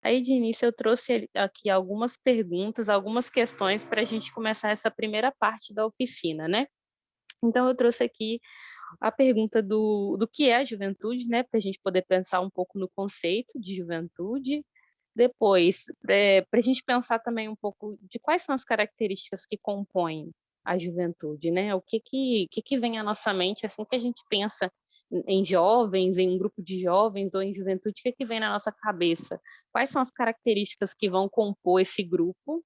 Aí, de início, eu trouxe aqui algumas perguntas, algumas questões para a gente começar essa primeira parte da oficina, né? Então, eu trouxe aqui a pergunta do que é a juventude, né, para a gente poder pensar um pouco no conceito de juventude. Depois, para a gente pensar também um pouco de quais são as características que compõem a juventude, né? O que vem à nossa mente assim que a gente pensa em jovens, em um grupo de jovens ou em juventude, o que que vem na nossa cabeça? Quais são as características que vão compor esse grupo?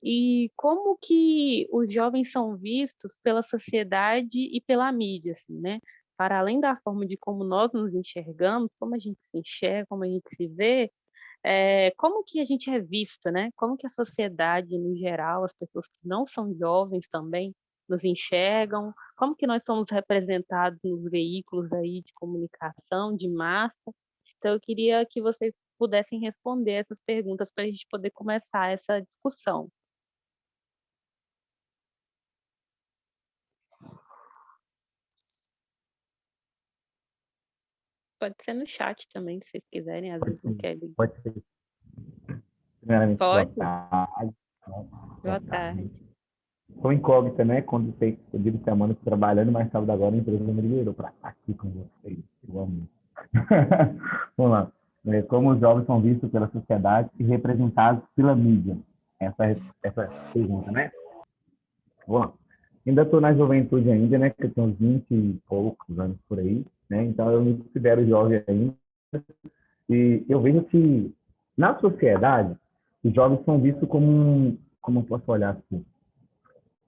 E como que os jovens são vistos pela sociedade e pela mídia, assim, né? Para além da forma de como nós nos enxergamos, como a gente se enxerga, como a gente se vê, como que a gente é visto, né? Como que a sociedade, no geral, as pessoas que não são jovens também, nos enxergam? Como que nós somos representados nos veículos aí de comunicação, de massa? Então, eu queria que vocês pudessem responder essas perguntas para a gente poder começar essa discussão. Pode ser no chat também, se vocês quiserem, às Pode vezes não ser. querem. Pode ser. Primeiramente, boa Pode? tarde. Boa Boa tarde. tarde. Sou incógnita, né? Quando tem o dia de semana tô trabalhando, mas sábado agora a empresa me liberou para estar aqui com vocês. Eu amo. Vamos lá. Como os jovens são vistos pela sociedade e representados pela mídia? Essa pergunta, né? Vamos lá. Ainda estou na juventude ainda, né? Que eu tenho uns 20 e poucos anos por aí, né? Então eu me considero jovem ainda. E eu vejo que, na sociedade, os jovens são vistos como como eu posso olhar assim,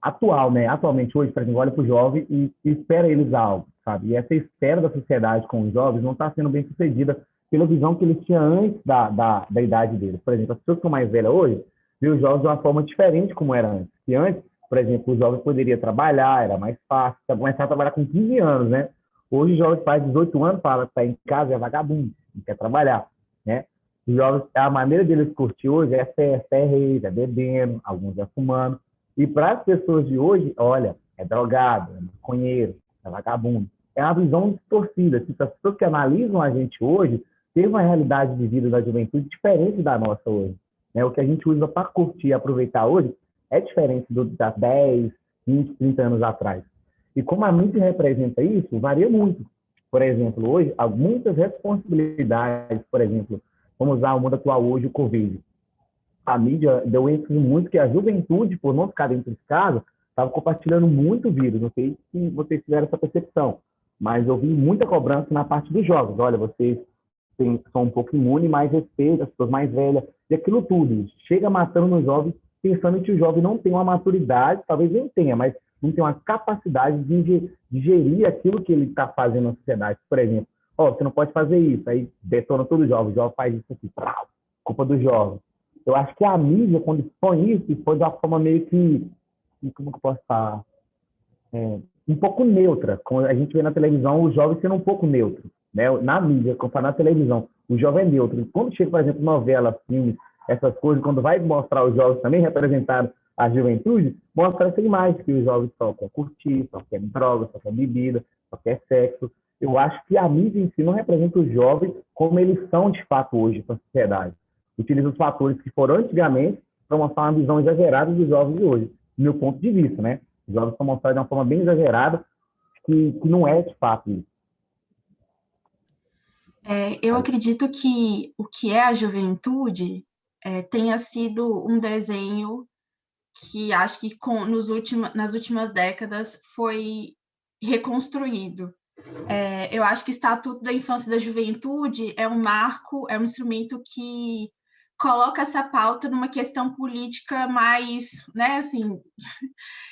atual, né? Atualmente, hoje, por exemplo, olha para o jovem e espera eles algo, sabe? E essa espera da sociedade com os jovens não está sendo bem sucedida pela visão que eles tinham antes da idade deles. Por exemplo, as pessoas que são mais velhas hoje, vê os jovens de uma forma diferente como era antes. E antes, por exemplo, o jovem poderia trabalhar, era mais fácil, começar a trabalhar com 15 anos, né? Hoje, o jovem faz 18 anos, fala que está em casa, é vagabundo, não quer trabalhar, né? Os jovens, a maneira deles curtir hoje é festa, é rave, é bebendo, alguns é fumando. E para as pessoas de hoje, olha, é drogado, é maconheiro, é vagabundo. É uma visão distorcida. As pessoas que analisam a gente hoje têm uma realidade de vida da juventude diferente da nossa hoje. Né? O que a gente usa para curtir e aproveitar hoje é diferente das 10, 20, 30 anos atrás. E como a mídia representa isso, varia muito. Por exemplo, hoje, há muitas responsabilidades, por exemplo, vamos usar o mundo atual hoje, o Covid. A mídia deu ênfase muito que a juventude, por não ficar dentro de casa, estava compartilhando muito vírus. Não sei se vocês tiveram essa percepção, mas eu vi muita cobrança na parte dos jovens. Olha, vocês são um pouco imunes, mas respeitam as pessoas mais velhas. E aquilo tudo chega matando os jovens, pensando que o jovem não tem uma maturidade, talvez nem tenha, mas não tem uma capacidade de gerir aquilo que ele está fazendo na sociedade. Por exemplo, você não pode fazer isso, aí detona todo jovem, o jovem faz isso aqui, culpa do jovem. Eu acho que a mídia, quando expõe isso, expõe de uma forma meio que, como que eu posso falar? Um pouco neutra. Como a gente vê na televisão, o jovem sendo um pouco neutro. Né? Na mídia, comparado na televisão, o jovem é neutro. E quando chega, por exemplo, novela, filme, essas coisas, quando vai mostrar os jovens também representados a juventude, mostra essa imagem que os jovens só quer curtir, só quer droga, só quer bebida, só quer sexo. Eu acho que a mídia em si não representa os jovens como eles são de fato hoje para a sociedade. Utiliza os fatores que foram antigamente para mostrar uma visão exagerada dos jovens de hoje, do meu ponto de vista, né? Os jovens são mostrados de uma forma bem exagerada, que não é de fato isso. Eu acredito que o que é a juventude tenha sido um desenho que acho que nas últimas décadas foi reconstruído. Eu acho que o Estatuto da Infância e da Juventude é um marco, é um instrumento que coloca essa pauta numa questão política mais, né, assim,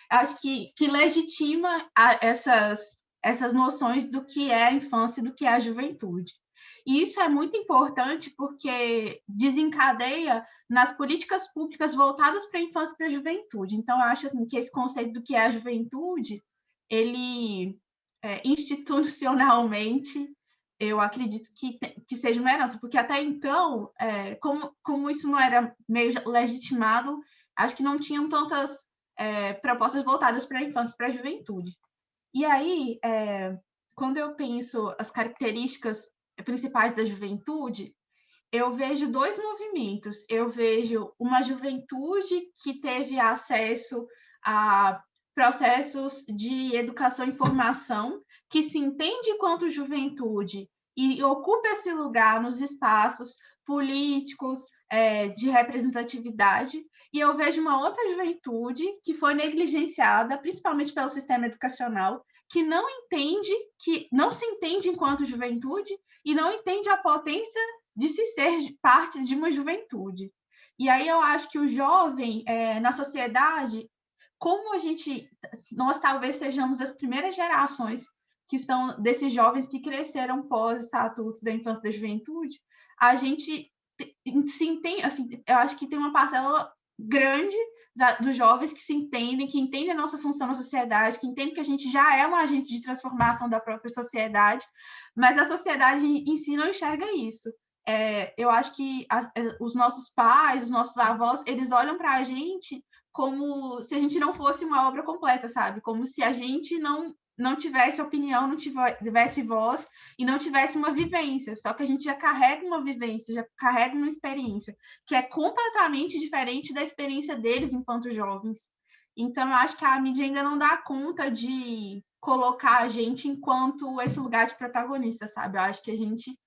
acho que legitima essas noções do que é a infância e do que é a juventude. E isso é muito importante porque desencadeia nas políticas públicas voltadas para a infância e para a juventude. Então, eu acho assim, que esse conceito do que é a juventude, ele institucionalmente, eu acredito que seja uma herança, porque até então, como isso não era meio legitimado, acho que não tinham tantas propostas voltadas para a infância e para a juventude. E aí, quando eu penso as características principais da juventude, eu vejo dois movimentos. Eu vejo uma juventude que teve acesso a processos de educação e formação, que se entende enquanto juventude e ocupa esse lugar nos espaços políticos, de representatividade, e eu vejo uma outra juventude que foi negligenciada, principalmente pelo sistema educacional, que não se entende enquanto juventude e não entende a potência de se ser parte de uma juventude. E aí eu acho que o jovem, na sociedade, como nós talvez sejamos as primeiras gerações que são desses jovens que cresceram pós-estatuto da infância e da juventude, a gente se entende, assim, eu acho que tem uma parcela grande dos jovens que se entendem, que entendem a nossa função na sociedade, que entendem que a gente já é um agente de transformação da própria sociedade, mas a sociedade em si não enxerga isso. Eu acho que os nossos pais, os nossos avós, eles olham para a gente como se a gente não fosse uma obra completa, sabe? Como se a gente não tivesse opinião, não tivesse voz e não tivesse uma vivência. Só que a gente já carrega uma vivência, já carrega uma experiência que é completamente diferente da experiência deles enquanto jovens. Então, eu acho que a mídia ainda não dá conta de colocar a gente enquanto esse lugar de protagonista, sabe? Eu acho que a gente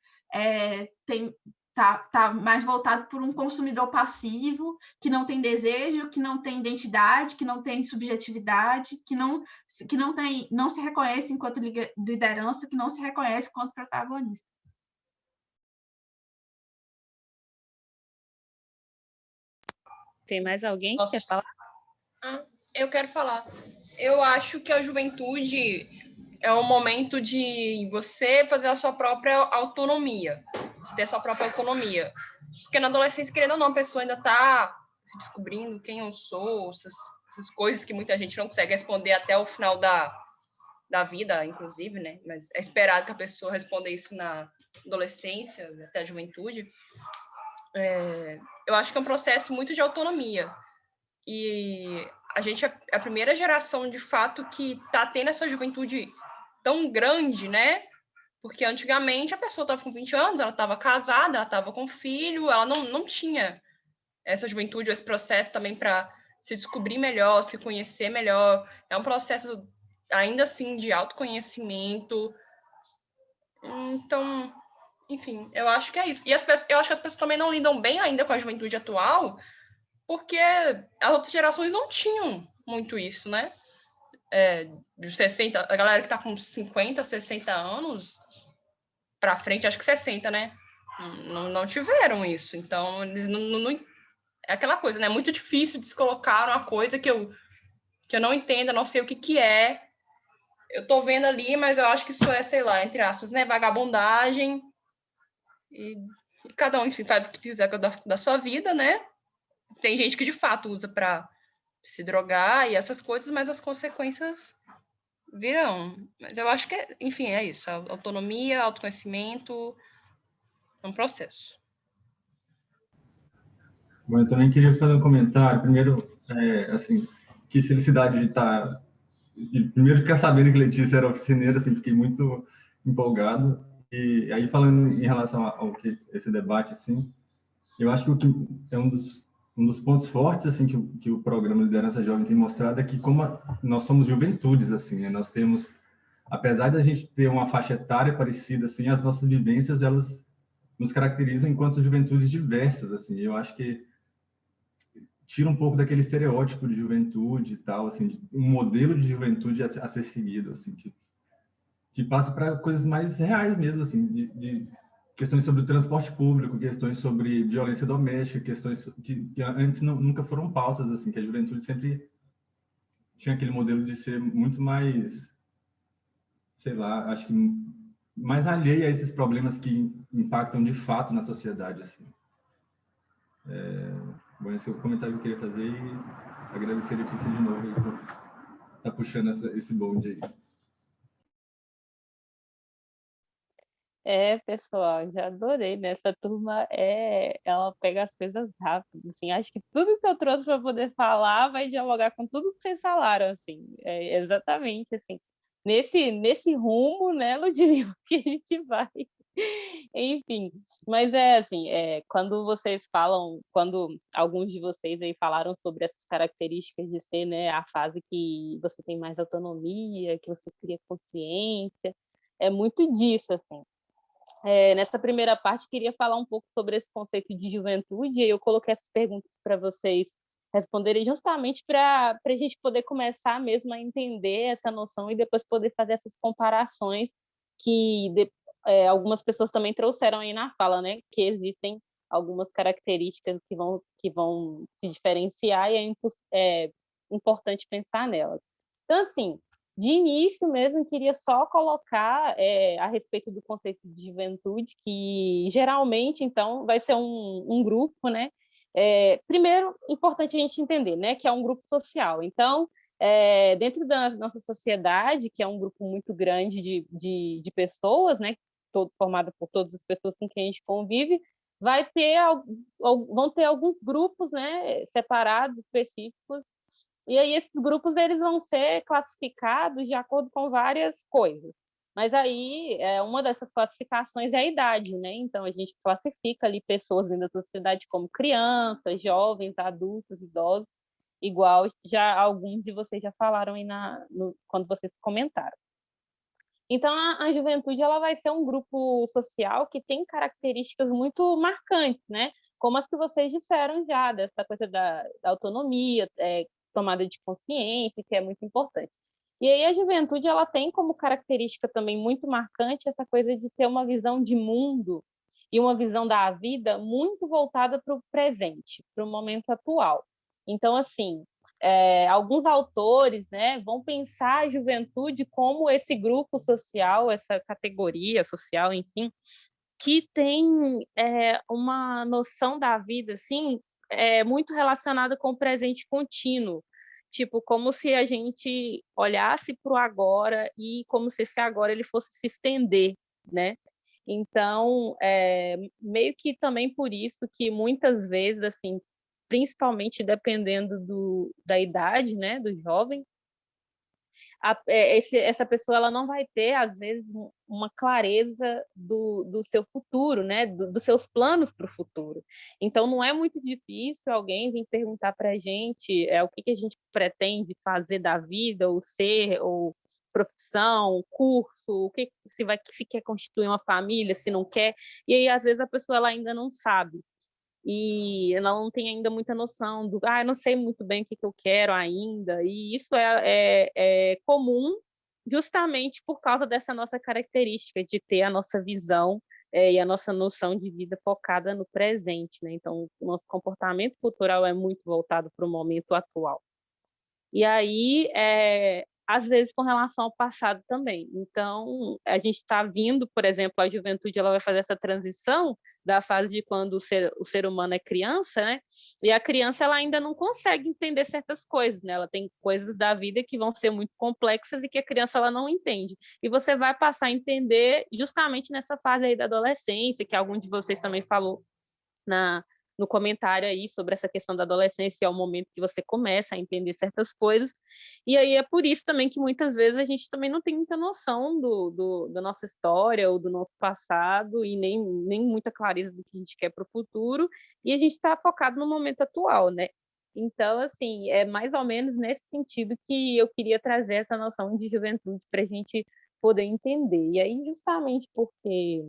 tá mais voltado por um consumidor passivo, que não tem desejo, que não tem identidade, que não tem subjetividade, que não se reconhece enquanto liderança, que não se reconhece enquanto protagonista. Tem mais alguém que quer falar? Eu quero falar. Eu acho que a juventude é um momento de você fazer a sua própria autonomia. Você ter a sua própria autonomia. Porque na adolescência, querendo ou não, a pessoa ainda está se descobrindo quem eu sou, essas coisas que muita gente não consegue responder até o final da vida, inclusive, né? Mas é esperado que a pessoa responda isso na adolescência, até a juventude. Eu acho que é um processo muito de autonomia. E a gente é a primeira geração, de fato, que está tendo essa juventude tão grande, né? Porque antigamente a pessoa estava com 20 anos, ela estava casada, ela estava com filho, ela não tinha essa juventude, esse processo também para se descobrir melhor, se conhecer melhor. É um processo, ainda assim, de autoconhecimento. Então, enfim, eu acho que é isso. E eu acho que as pessoas também não lidam bem ainda com a juventude atual, porque as outras gerações não tinham muito isso, né? De 60, a galera que está com 50, 60 anos para frente, acho que 60, né? Não tiveram isso. Então, eles não é aquela coisa, né? É muito difícil de se colocar uma coisa que eu não entendo, não sei o que é. Eu tô vendo ali, mas eu acho que isso é, sei lá, entre aspas, né? Vagabundagem. E cada um, enfim, faz o que quiser da sua vida, né? Tem gente que de fato usa para se drogar e essas coisas, mas as consequências virão. Mas eu acho que, enfim, é isso. Autonomia, autoconhecimento, é um processo. Bom, eu também queria fazer um comentário. Primeiro, assim, que felicidade de estar... Primeiro, ficar sabendo que Letícia era oficineira, assim, fiquei muito empolgado. E aí, falando em relação ao que esse debate, assim, eu acho que o que é um dos pontos fortes, assim, que o programa Liderança Jovem tem mostrado é que como nós somos juventudes, assim, né? Nós temos, apesar de a gente ter uma faixa etária parecida, assim, as nossas vivências, elas nos caracterizam enquanto juventudes diversas, assim. Eu acho que tira um pouco daquele estereótipo de juventude e tal, assim, um modelo de juventude a ser seguido, assim, que passa para coisas mais reais mesmo, assim, de questões sobre o transporte público, questões sobre violência doméstica, questões que antes nunca foram pautas, assim, que a juventude sempre tinha aquele modelo de ser muito mais, sei lá, acho que mais alheia a esses problemas que impactam de fato na sociedade, assim. Bom, esse é o comentário que eu queria fazer e agradecer a Letícia de novo por estar puxando esse bonde aí. Pessoal, já adorei, né? Essa turma ela pega as coisas rápido, assim. Acho que tudo que eu trouxe para poder falar vai dialogar com tudo que vocês falaram, assim. Exatamente, assim. Nesse rumo, né, Ludmilla, que a gente vai. Enfim, mas assim, quando vocês falam, quando alguns de vocês aí falaram sobre essas características de ser, né, a fase que você tem mais autonomia, que você cria consciência, é muito disso, assim. Nessa primeira parte, queria falar um pouco sobre esse conceito de juventude, e eu coloquei essas perguntas para vocês responderem justamente para a gente poder começar mesmo a entender essa noção e depois poder fazer essas comparações que algumas pessoas também trouxeram aí na fala, né? Que existem algumas características que vão se diferenciar e é importante pensar nelas. Então, assim, de início mesmo, queria só colocar a respeito do conceito de juventude, que geralmente, então, vai ser um grupo, né? Primeiro, importante a gente entender, né, que é um grupo social. Então, dentro da nossa sociedade, que é um grupo muito grande de pessoas, né, formado por todas as pessoas com quem a gente convive, vão ter alguns grupos, né, separados, específicos, e aí esses grupos eles vão ser classificados de acordo com várias coisas. Mas aí uma dessas classificações é a idade, né? Então a gente classifica ali pessoas dentro da sociedade como crianças, jovens, adultos, idosos, igual já alguns de vocês já falaram aí quando vocês comentaram. Então a juventude ela vai ser um grupo social que tem características muito marcantes, né? Como as que vocês disseram já, dessa coisa da autonomia, tomada de consciência, que é muito importante. E aí a juventude ela tem como característica também muito marcante essa coisa de ter uma visão de mundo e uma visão da vida muito voltada para o presente, para o momento atual. Então, assim, alguns autores, né, vão pensar a juventude como esse grupo social, essa categoria social, enfim, que tem uma noção da vida assim, muito relacionada com o presente contínuo. Tipo, como se a gente olhasse para o agora e como se esse agora ele fosse se estender, né? Então, meio que também por isso que muitas vezes, assim, principalmente dependendo da idade, né, do jovem, essa pessoa ela não vai ter, às vezes, uma clareza do seu futuro, né? Dos seus planos para o futuro. Então, não é muito difícil alguém vir perguntar para a gente o que a gente pretende fazer da vida, ou ser, ou profissão, curso, o que se quer constituir uma família, se não quer. E aí, às vezes, a pessoa ela ainda não sabe e ela não tem ainda muita noção eu não sei muito bem o que eu quero ainda, e isso é comum justamente por causa dessa nossa característica de ter a nossa visão e a nossa noção de vida focada no presente, né? Então, o nosso comportamento cultural é muito voltado para o momento atual. E aí, às vezes, com relação ao passado também. Então, a gente está vindo, por exemplo, a juventude ela vai fazer essa transição da fase de quando o ser humano é criança, né? E a criança ela ainda não consegue entender certas coisas, né? Ela tem coisas da vida que vão ser muito complexas e que a criança ela não entende. E você vai passar a entender justamente nessa fase aí da adolescência, que algum de vocês também falou no comentário aí sobre essa questão da adolescência, é o momento que você começa a entender certas coisas, e aí é por isso também que muitas vezes a gente também não tem muita noção da nossa história ou do nosso passado, e nem muita clareza do que a gente quer para o futuro, e a gente está focado no momento atual, né? Então, assim, é mais ou menos nesse sentido que eu queria trazer essa noção de juventude para a gente poder entender. E aí, justamente porque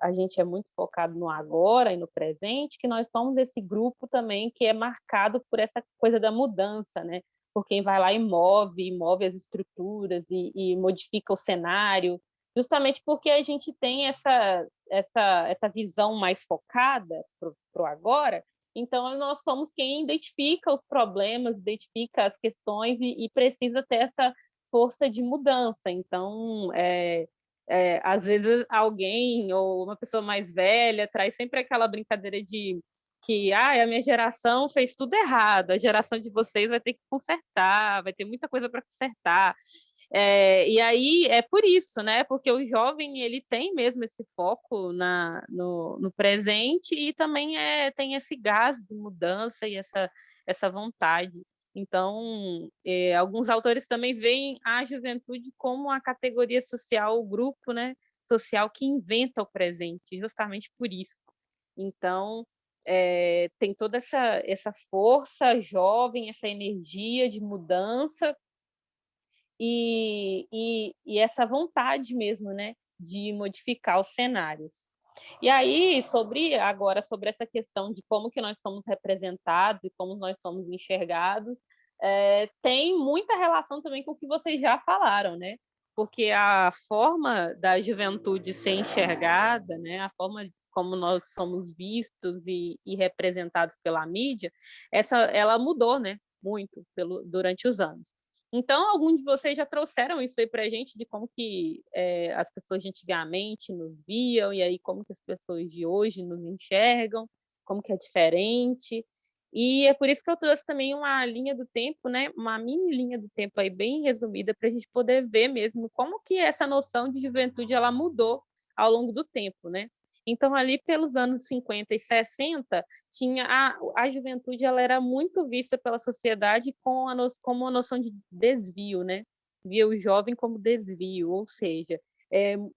a gente é muito focado no agora e no presente, que nós somos esse grupo também que é marcado por essa coisa da mudança, né? Por quem vai lá e move as estruturas e modifica o cenário, justamente porque a gente tem essa visão mais focada para o agora, então nós somos quem identifica os problemas, identifica as questões e precisa ter essa força de mudança. Então, às vezes alguém ou uma pessoa mais velha traz sempre aquela brincadeira de que a minha geração fez tudo errado, a geração de vocês vai ter que consertar, vai ter muita coisa para consertar. E aí é por isso, né? Porque o jovem ele tem mesmo esse foco no presente e também tem esse gás de mudança e essa vontade. Então, alguns autores também veem a juventude como a categoria social, o grupo, né, social que inventa o presente, justamente por isso. Então, tem toda essa força jovem, essa energia de mudança e essa vontade mesmo, né, de modificar os cenários. E aí, sobre essa questão de como que nós somos representados e como nós somos enxergados, tem muita relação também com o que vocês já falaram, né? Porque a forma da juventude ser enxergada, né, a forma como nós somos vistos e representados pela mídia, ela mudou, né, muito durante os anos. Então, alguns de vocês já trouxeram isso aí para a gente, de como que as pessoas de antigamente nos viam, e aí como que as pessoas de hoje nos enxergam, como que é diferente. E é por isso que eu trouxe também uma linha do tempo, né? Uma mini linha do tempo aí bem resumida, para a gente poder ver mesmo como que essa noção de juventude ela mudou ao longo do tempo, né? Então, ali pelos anos 50 e 60, tinha a juventude ela era muito vista pela sociedade como uma noção de desvio, né? Via o jovem como desvio, ou seja,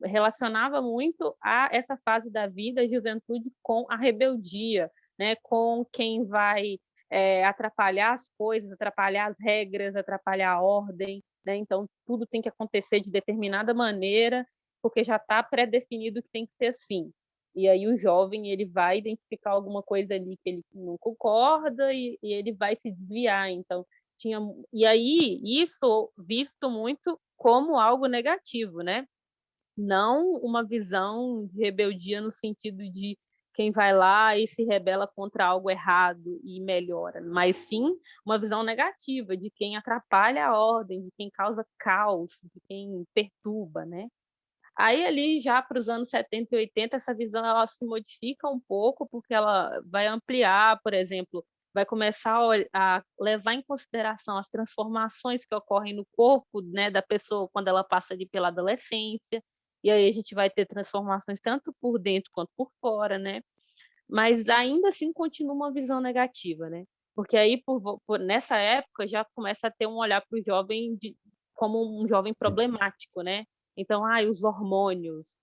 relacionava muito a essa fase da vida, a juventude, com a rebeldia, né? Com quem vai atrapalhar as coisas, atrapalhar as regras, atrapalhar a ordem, né? Então, tudo tem que acontecer de determinada maneira, porque já está pré-definido que tem que ser assim. E aí o jovem ele vai identificar alguma coisa ali que ele não concorda e ele vai se desviar. Então, e aí isso visto muito como algo negativo, né? Não uma visão de rebeldia no sentido de quem vai lá e se rebela contra algo errado e melhora, mas sim uma visão negativa de quem atrapalha a ordem, de quem causa caos, de quem perturba, né? Aí, ali, já para os anos 70 e 80, essa visão ela se modifica um pouco, porque ela vai ampliar, por exemplo, vai começar a levar em consideração as transformações que ocorrem no corpo, né, da pessoa quando ela passa ali pela adolescência, e aí a gente vai ter transformações tanto por dentro quanto por fora, né? Mas ainda assim continua uma visão negativa, né? Porque aí, nessa época, já começa a ter um olhar para o jovem como um jovem problemático, né? Então, os hormônios,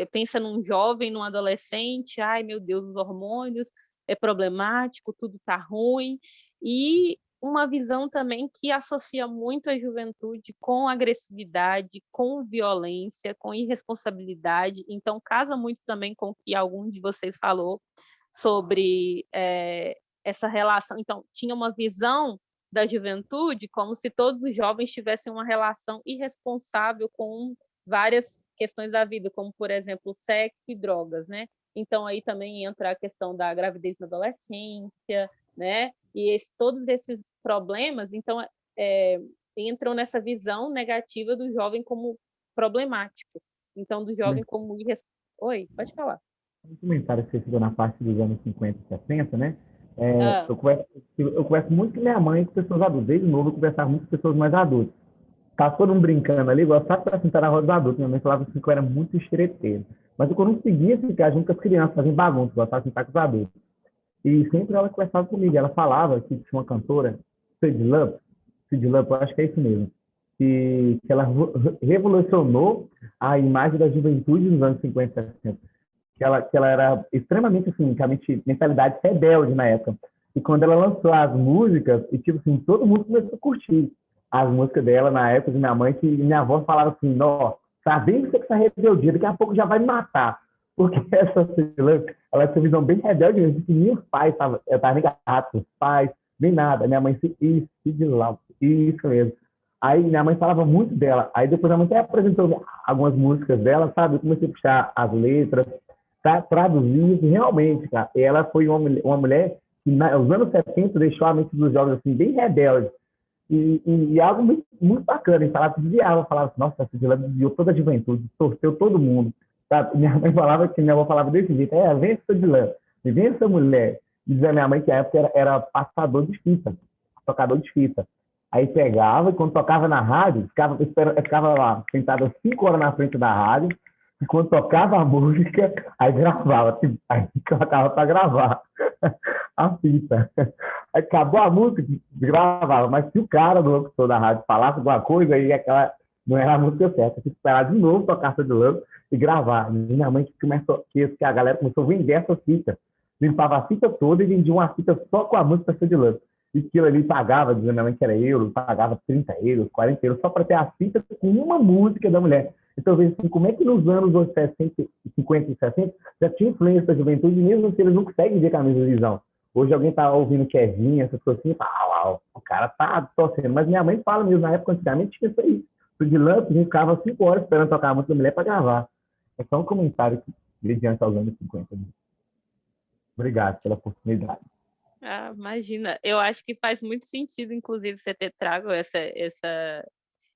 pensa num jovem, num adolescente, meu Deus, os hormônios, é problemático, tudo está ruim, e uma visão também que associa muito a juventude com agressividade, com violência, com irresponsabilidade, então casa muito também com o que algum de vocês falou sobre essa relação. Então, tinha uma visão da juventude como se todos os jovens tivessem uma relação irresponsável com várias questões da vida, como, por exemplo, sexo e drogas, né? Então, aí também entra a questão da gravidez na adolescência, né? E todos esses problemas, então, entram nessa visão negativa do jovem como problemático. Então, do jovem como Oi, pode falar. Um comentário que você chegou na parte dos anos 50 e 60, né? Eu converso muito com minha mãe e com pessoas adultas. Desde novo, eu conversava muito com pessoas mais adultas. Tá todo mundo brincando ali, gostava de sentar na roda dos adultos. Minha mãe falava assim que eu era muito estreiteiro. Mas eu não conseguia ficar junto com as crianças, fazendo bagunça, gostava de sentar com os adultos. E sempre ela conversava comigo. Ela falava que tinha uma cantora, Cyndi Lauper, eu acho que é isso mesmo, que ela revolucionou a imagem da juventude nos anos 50 e 60. Que ela era extremamente, assim, com a mentalidade rebelde na época. E quando ela lançou as músicas, e tipo assim, todo mundo começou a curtir as músicas dela na época de minha mãe, que minha avó falava assim, nossa, sabendo que você essa rebeldia, daqui a pouco já vai me matar. Porque ela tinha uma visão bem rebelde mesmo, que nem os pais, eu estava ligado com os pais, nem nada. Minha mãe disse, isso mesmo. Aí minha mãe falava muito dela. Aí depois a mãe até apresentou algumas músicas dela, sabe? Eu comecei a puxar as letras, traduzir isso realmente, cara. E ela foi uma mulher que, nos anos 70, deixou a mente dos jovens assim, bem rebelde. E algo muito, muito bacana. Ele falava que desviava, falava assim, nossa, ela desviou toda a juventude, torceu todo mundo. Sabe? Minha avó falava desse jeito, vem essa de lã, vem essa mulher. E dizia a minha mãe que a época era passador de fita, tocador de fita. Aí pegava, e quando tocava na rádio, ficava lá, sentada 5 horas na frente da rádio, e quando tocava a música, aí gravava, aí colocava para gravar a fita. Aí acabou a música, gravava, mas se o cara do locutor da rádio falasse alguma coisa, aí não era a música certa. Eu tive que esperar de novo tocar Caixa de Love e gravar. E minha mãe que a galera começou a vender essa fita. Limpava a fita toda e vendia uma fita só com a música Caixa de Love. E aquilo ali pagava, dizendo minha mãe que era euro, pagava 30 euros, 40 euros, só para ter a fita com uma música da mulher. Então, eu vejo assim, como é que nos anos 60, 50 e 60 já tinha influência da juventude, mesmo se eles não conseguem ver com a mesma visão. Hoje alguém tá ouvindo Kevin, essas coisas assim, e fala, uau, o cara tá torcendo. Mas minha mãe fala mesmo, na época, antigamente, tinha isso aí. O de Lamp, a gente ficava 5 horas esperando tocar a música da mulher para gravar. É só um comentário que mediante aos anos 50. Obrigado pela oportunidade. Ah, imagina, eu acho que faz muito sentido, inclusive, você ter trago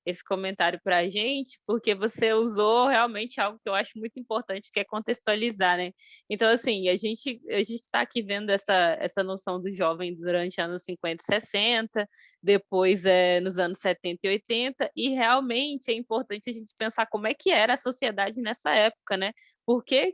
esse comentário para a gente, porque você usou realmente algo que eu acho muito importante, que é contextualizar, né? Então, assim, a gente está aqui vendo essa noção do jovem durante anos 50 e 60, depois nos anos 70 e 80, e realmente é importante a gente pensar como é que era a sociedade nessa época, né? Por que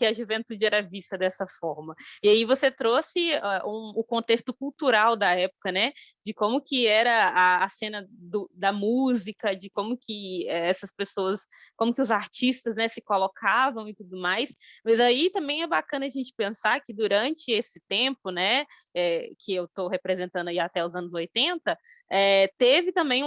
a juventude era vista dessa forma? E aí você trouxe o contexto cultural da época, né? De como que era a cena da música, de como que essas pessoas, como que os artistas, né, se colocavam e tudo mais. Mas aí também é bacana a gente pensar que durante esse tempo, né, que eu estou representando aí até os anos 80, teve também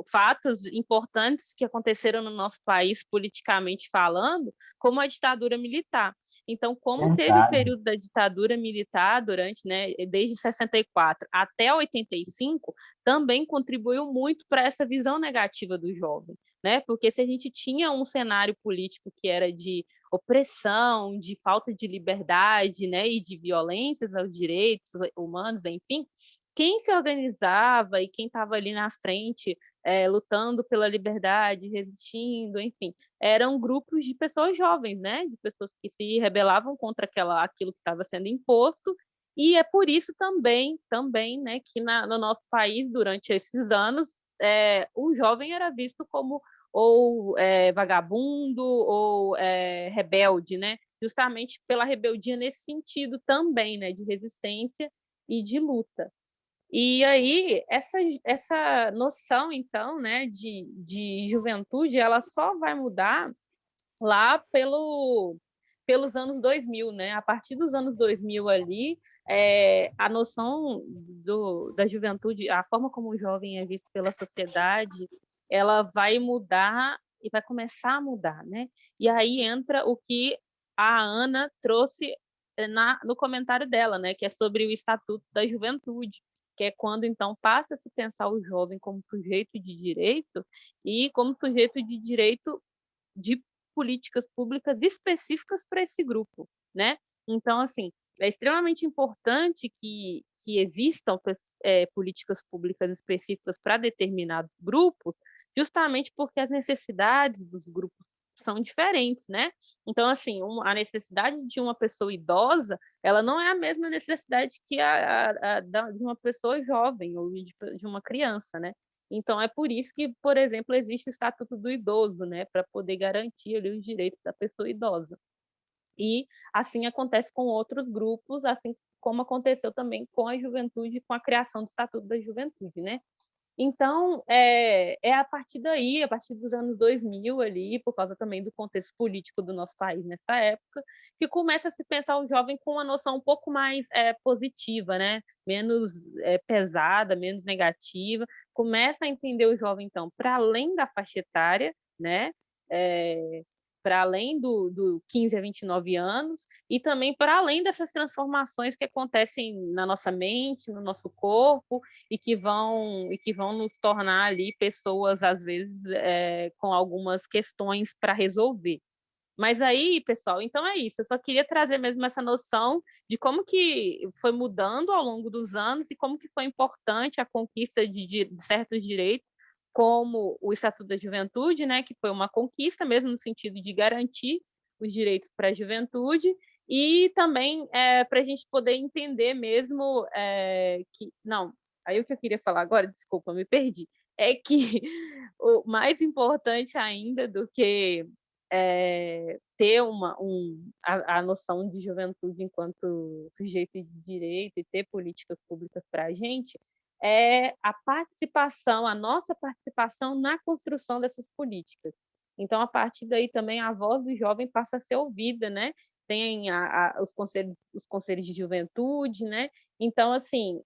fatos importantes que aconteceram no nosso país politicamente falando, como a ditadura militar. Então, como teve o período da ditadura militar durante, né, desde 64 até 85, também contribuiu muito para essa visão negativa do jovem, né? Porque se a gente tinha um cenário político que era de opressão, de falta de liberdade, né, e de violências aos direitos humanos, enfim, quem se organizava e quem estava ali na frente lutando pela liberdade, resistindo, enfim, eram grupos de pessoas jovens, né? De pessoas que se rebelavam contra aquilo que estava sendo imposto, e é por isso também, né, que no nosso país, durante esses anos, o jovem era visto como ou vagabundo ou rebelde, né? Justamente pela rebeldia nesse sentido também, né? De resistência e de luta. E aí, essa noção, então, né, de juventude, ela só vai mudar lá pelos anos 2000, né? A partir dos anos 2000 ali, a noção da juventude, a forma como o jovem é visto pela sociedade, ela vai mudar e vai começar a mudar, né? E aí entra o que a Ana trouxe no comentário dela, né? Que é sobre o Estatuto da Juventude, que é quando, então, passa a se pensar o jovem como sujeito de direito e como sujeito de direito de políticas públicas específicas para esse grupo, né? Então, assim, é extremamente importante que existam políticas públicas específicas para determinados grupos, justamente porque as necessidades dos grupos são diferentes, né? Então, assim, a necessidade de uma pessoa idosa, ela não é a mesma necessidade que de uma pessoa jovem ou de uma criança, né? Então, é por isso que, por exemplo, existe o Estatuto do Idoso, né, para poder garantir ali os direitos da pessoa idosa. E assim acontece com outros grupos, assim como aconteceu também com a juventude, com a criação do Estatuto da Juventude, né? Então, a partir daí, a partir dos anos 2000 ali, por causa também do contexto político do nosso país nessa época, que começa a se pensar o jovem com uma noção um pouco mais positiva, né? Menos pesada, menos negativa. Começa a entender o jovem, então, para além da faixa etária, né? Para além do 15 a 29 anos, e também para além dessas transformações que acontecem na nossa mente, no nosso corpo, e que vão nos tornar ali pessoas, às vezes, com algumas questões para resolver. Mas aí, pessoal, então é isso. Eu só queria trazer mesmo essa noção de como que foi mudando ao longo dos anos e como que foi importante a conquista de certos direitos, como o Estatuto da Juventude, né, que foi uma conquista mesmo no sentido de garantir os direitos para a juventude, e também para a gente poder entender mesmo que... Não, aí o que eu queria falar agora, desculpa, me perdi, é que o mais importante ainda do que ter a noção de juventude enquanto sujeito de direito e ter políticas públicas para a gente, é a participação, a nossa participação na construção dessas políticas. Então, a partir daí também a voz do jovem passa a ser ouvida, né? Tem os conselhos de juventude, né? Então, assim,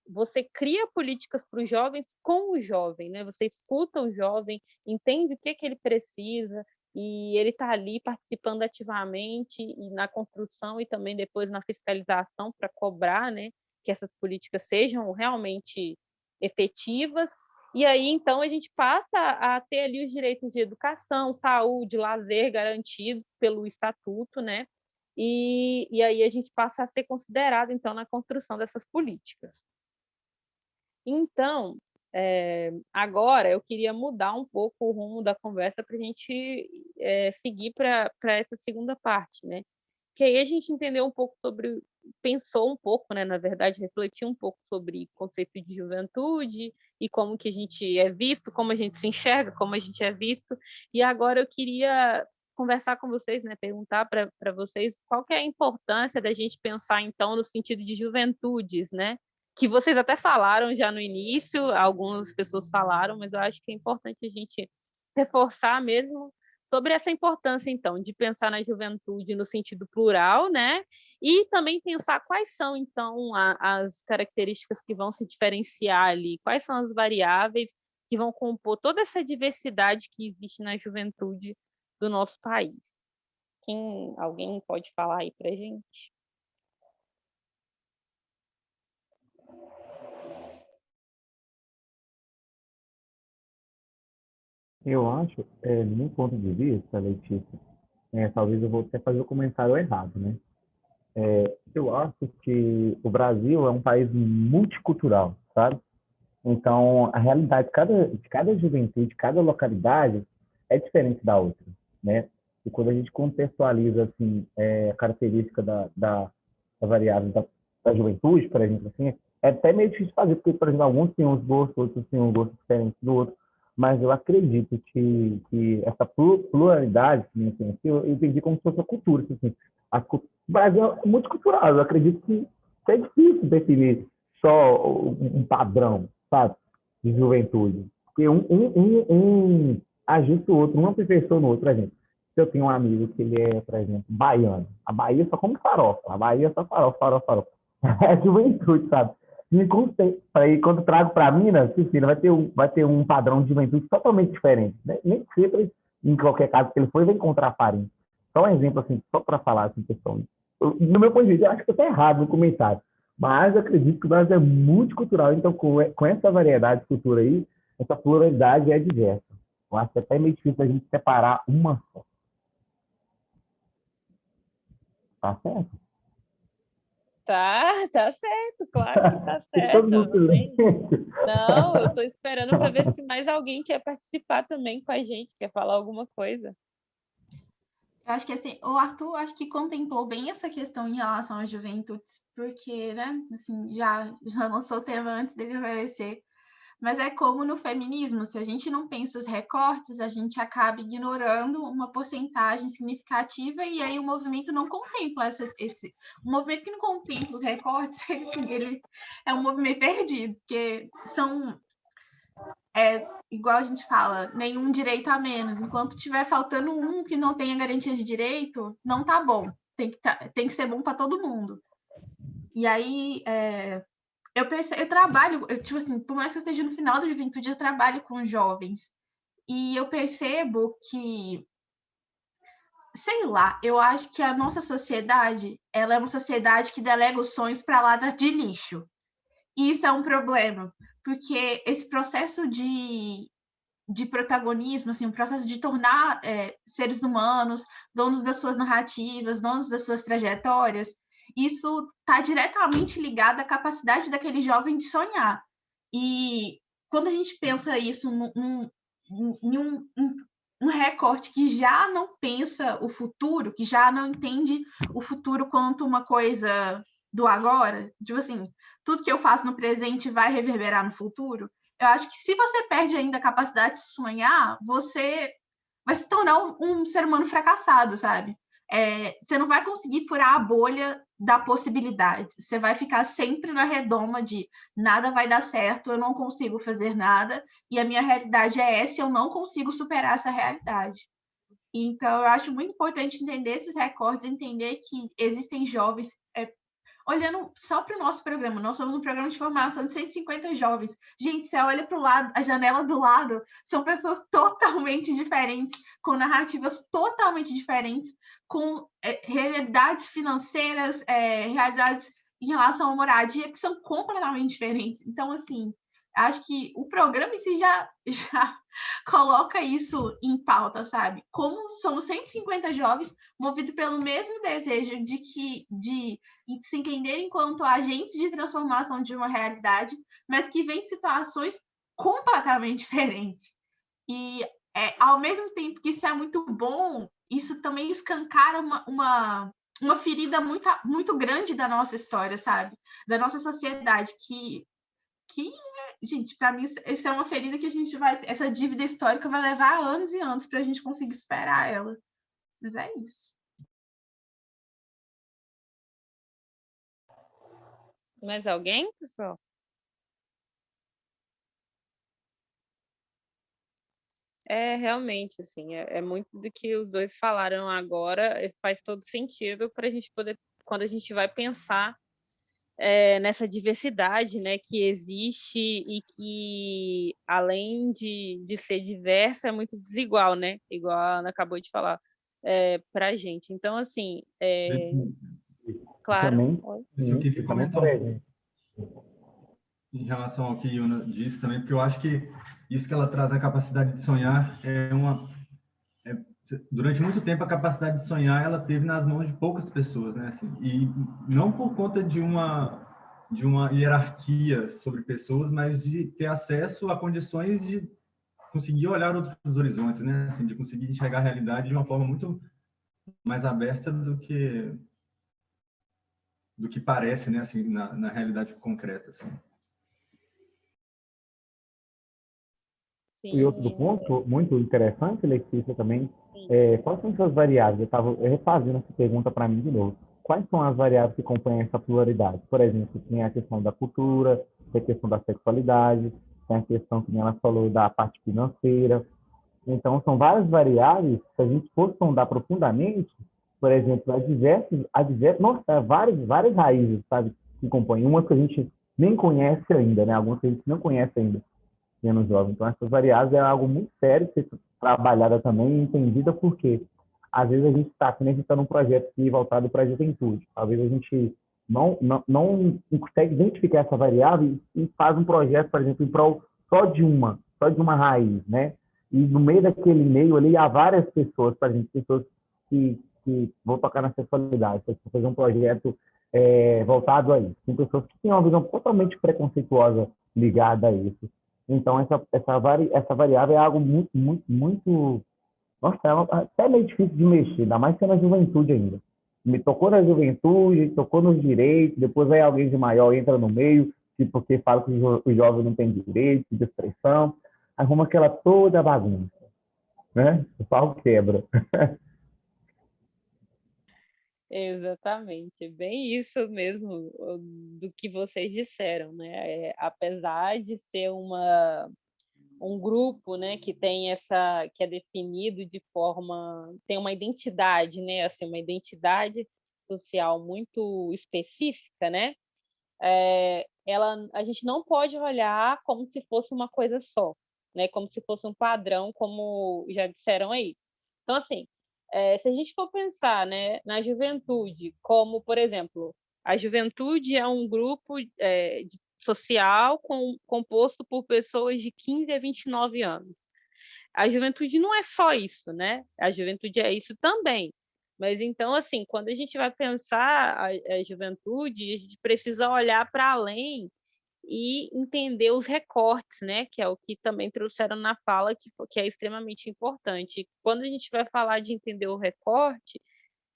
você cria políticas para os jovens com o jovem, né? Você escuta o jovem, entende o que ele precisa, e ele está ali participando ativamente e na construção e também depois na fiscalização para cobrar, né, que essas políticas sejam realmente efetivas. E aí, então, a gente passa a ter ali os direitos de educação, saúde, lazer garantidos pelo Estatuto, né? E aí a gente passa a ser considerado, então, na construção dessas políticas. Então, agora eu queria mudar um pouco o rumo da conversa para a gente seguir para essa segunda parte, né? Que aí a gente entendeu um pouco pensou um pouco, né? Na verdade, refletiu um pouco sobre o conceito de juventude e como que a gente é visto, como a gente se enxerga, como a gente é visto. E agora eu queria conversar com vocês, né? Perguntar para vocês qual que é a importância da gente pensar, então, no sentido de juventudes, né? Que vocês até falaram já no início, algumas pessoas falaram, mas eu acho que é importante a gente reforçar mesmo sobre essa importância, então, de pensar na juventude no sentido plural, né? E também pensar quais são, então, as características que vão se diferenciar ali, quais são as variáveis que vão compor toda essa diversidade que existe na juventude do nosso país. Alguém pode falar aí para a gente? Eu acho, do meu ponto de vista, Letícia, talvez eu vou até fazer o comentário errado, né? Eu acho que o Brasil é um país multicultural, sabe? Então, a realidade de cada juventude, de cada localidade é diferente da outra, né? E quando a gente contextualiza, assim, a característica da variável da juventude, por exemplo, assim, é até meio difícil fazer, porque, por exemplo, alguns têm uns gostos, outros têm um gosto diferente do outro, mas eu acredito que essa pluralidade que me influenciou, eu entendi como se fosse a cultura, assim, o Brasil é muito cultural, eu acredito que é difícil definir só um padrão, sabe, de juventude, porque um ajusta o outro, um aperfeiçoa no outro, por exemplo. Se eu tenho um amigo que ele é, por exemplo, baiano, a Bahia só come farofa, a Bahia só farofa, farofa, farofa. É juventude, sabe? Aí, quando trago para Minas, vai ter um padrão de juventude totalmente diferente. Né? Nem sempre, em qualquer caso que ele for, vai encontrar farinha. Só um exemplo, assim, só para falar, assim, pessoal. No meu ponto de vista, eu acho que eu estou errado no comentário. Mas eu acredito que o Brasil é multicultural, então, com essa variedade de cultura aí, essa pluralidade é diversa. Eu acho que é até meio difícil a gente separar uma só. Tá certo? Tá certo, claro que tá certo. Não, eu estou esperando para ver se mais alguém quer participar também com a gente, quer falar alguma coisa. Eu acho que assim, o Arthur acho que contemplou bem essa questão em relação às juventudes, porque, né, assim, já lançou o tema antes dele aparecer. Mas é como no feminismo, se a gente não pensa os recortes, a gente acaba ignorando uma porcentagem significativa e aí o movimento não contempla o movimento que não contempla os recortes, ele é um movimento perdido, porque igual a gente fala, nenhum direito a menos. Enquanto tiver faltando um que não tenha garantia de direito, não tá bom. Tem que ser bom para todo mundo. E aí, eu trabalho, tipo assim, por mais que eu esteja no final da juventude, eu trabalho com jovens. E eu percebo que, sei lá, eu acho que a nossa sociedade, ela é uma sociedade que delega os sonhos para lá de lixo. E isso é um problema, porque esse processo de protagonismo, assim, o processo de tornar seres humanos donos das suas narrativas, donos das suas trajetórias, isso está diretamente ligado à capacidade daquele jovem de sonhar. E quando a gente pensa isso em um recorte que já não pensa o futuro, que já não entende o futuro quanto uma coisa do agora, tipo assim, tudo que eu faço no presente vai reverberar no futuro, eu acho que se você perde ainda a capacidade de sonhar, você vai se tornar um ser humano fracassado, sabe? você não vai conseguir furar a bolha da possibilidade. Você vai ficar sempre na redoma de nada vai dar certo, eu não consigo fazer nada, e a minha realidade é essa, eu não consigo superar essa realidade. Então, eu acho muito importante entender esses recortes, entender que existem jovens. Olhando só para o nosso programa, nós somos um programa de formação de 150 jovens. Gente, você olha para o lado, a janela do lado, são pessoas totalmente diferentes, com narrativas totalmente diferentes, com realidades financeiras, realidades em relação à moradia, que são completamente diferentes. Então, assim, acho que o programa em si já coloca isso em pauta, sabe? Como somos 150 jovens movidos pelo mesmo desejo de se entender enquanto agentes de transformação de uma realidade, mas que vem de situações completamente diferentes. E, ao mesmo tempo que isso é muito bom, isso também escancara uma ferida muito, muito grande da nossa história, sabe? Da nossa sociedade, que gente, para mim, essa é uma ferida que a gente vai... Essa dívida histórica vai levar anos e anos para a gente conseguir superar ela. Mas é isso. Mais alguém, pessoal? Realmente, assim, é muito do que os dois falaram agora, faz todo sentido para a gente poder, quando a gente vai pensar nessa diversidade, né, que existe e que, além de ser diversa, é muito desigual, né, igual a Ana acabou de falar, para a gente. Então, assim, claro. Também, Eu queria também, comentar por um exemplo, pouco em relação ao que a Yuna disse também, porque eu acho que isso que ela traz, a capacidade de sonhar, durante muito tempo a capacidade de sonhar ela teve nas mãos de poucas pessoas, né? Assim, e não por conta de uma hierarquia sobre pessoas, mas de ter acesso a condições de conseguir olhar outros horizontes, né? Assim, de conseguir enxergar a realidade de uma forma muito mais aberta do que parece, né? Assim, na realidade concreta. Assim. e outro Sim, ponto muito interessante, Letícia, também, quais são essas variáveis? Eu estava refazendo essa pergunta para mim de novo. Quais são as variáveis que compõem essa pluralidade? Por exemplo, tem a questão da cultura, tem a questão da sexualidade, tem a questão que ela falou da parte financeira. Então, são várias variáveis que, se a gente for sondar profundamente, por exemplo, nossa, várias raízes, sabe, que compõem. Umas que a gente nem conhece ainda, né? Algumas que a gente não conhece ainda sendo jovem. Então, essas variáveis é algo muito sério de ser trabalhada também e entendida, porque às vezes a gente está, como a gente está num projeto voltado para a juventude. Talvez a gente não consegue identificar essa variável e faz um projeto, por exemplo, em prol só de uma raiz, né? E no meio daquele meio ali há várias pessoas, por exemplo, pessoas que vão tocar na sexualidade, fazer um projeto voltado a isso. Tem pessoas que têm uma visão totalmente preconceituosa ligada a isso. Então, essa variável é algo muito, muito, muito... Nossa, até meio difícil de mexer, ainda mais que é na juventude ainda. Me tocou na juventude, tocou nos direitos, depois aí alguém de maior entra no meio, porque fala que o jovem não tem direito de expressão, arruma aquela toda bagunça, né? O pau quebra. exatamente, bem isso mesmo do que vocês disseram, né? Apesar de ser um grupo, né, que tem que é definido de forma, tem uma identidade, né, assim, uma identidade social muito específica, né? A gente não pode olhar como se fosse uma coisa só, né? Como se fosse um padrão, como já disseram aí. Então, assim, se a gente for pensar, né, na juventude, como, por exemplo, a juventude é um grupo social composto por pessoas de 15 a 29 anos. A juventude não é só isso, né? A juventude é isso também. Mas então, assim, quando a gente vai pensar a juventude, a gente precisa olhar para além e entender os recortes, né? Que é o que também trouxeram na fala, que é extremamente importante. Quando a gente vai falar de entender o recorte,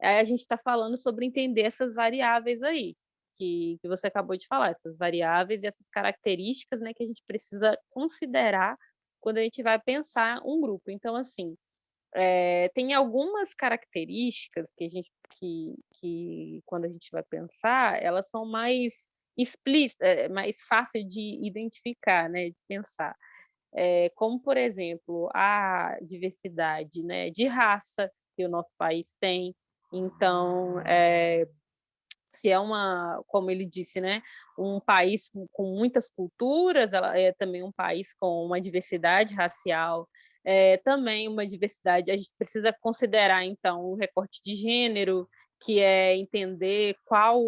a gente está falando sobre entender essas variáveis aí, que você acabou de falar, essas variáveis e essas características, né, que a gente precisa considerar quando a gente vai pensar um grupo. Então, assim, tem algumas características que a gente que quando a gente vai pensar, elas são mais explícitas, mais fácil de identificar, né, de pensar. Como, por exemplo, a diversidade, né, de raça que o nosso país tem. Então, se é como ele disse, né, um país com muitas culturas, ela é também um país com uma diversidade racial, também uma diversidade. A gente precisa considerar, então, o recorte de gênero, que é entender qual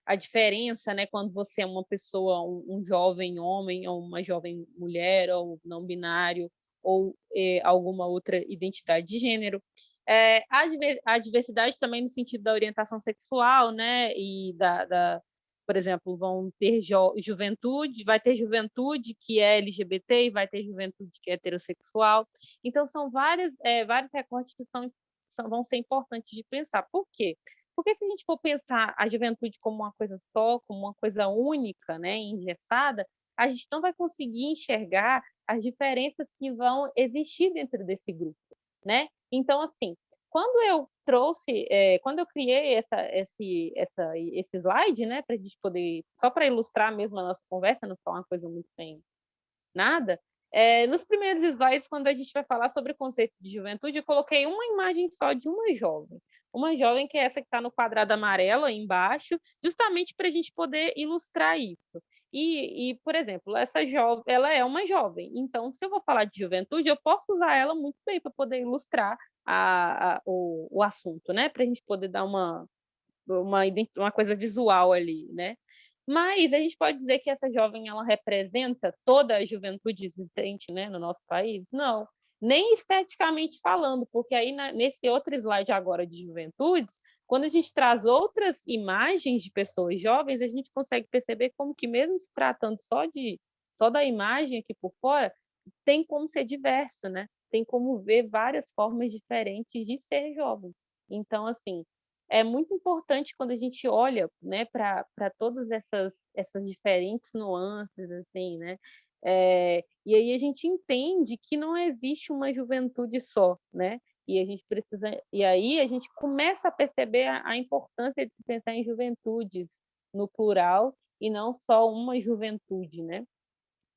a diferença, né, quando você é uma pessoa, um jovem homem, ou uma jovem mulher, ou não binário, ou alguma outra identidade de gênero. A diversidade também no sentido da orientação sexual, né, e por exemplo, vão ter juventude, vai ter juventude que é LGBT e vai ter juventude que é heterossexual. Então, são vários recortes que vão ser importantes de pensar. Por quê? Porque se a gente for pensar a juventude como uma coisa só, como uma coisa única, né, engessada, a gente não vai conseguir enxergar as diferenças que vão existir dentro desse grupo, né? Então, assim, quando eu criei esse slide, né, para a gente poder, só para ilustrar mesmo a nossa conversa, não falar uma coisa muito sem nada, nos primeiros slides, quando a gente vai falar sobre o conceito de juventude, eu coloquei uma imagem só de uma jovem que é essa que está no quadrado amarelo aí embaixo, justamente para a gente poder ilustrar isso. Por exemplo, essa jovem, ela é uma jovem, então, se eu vou falar de juventude, eu posso usar ela muito bem para poder ilustrar o assunto, né? Para a gente poder dar uma coisa visual ali, né? Mas a gente pode dizer que essa jovem ela representa toda a juventude existente, né, no nosso país? Não, nem esteticamente falando, porque aí nesse outro slide agora de juventudes, quando a gente traz outras imagens de pessoas jovens, a gente consegue perceber como que mesmo se tratando só da imagem aqui por fora, tem como ser diverso, né? Tem como ver várias formas diferentes de ser jovem. Então, assim, é muito importante quando a gente olha, né, para todas essas diferentes nuances, assim, né? E aí a gente entende que não existe uma juventude só, né? E aí a gente começa a perceber a importância de pensar em juventudes no plural e não só uma juventude, né?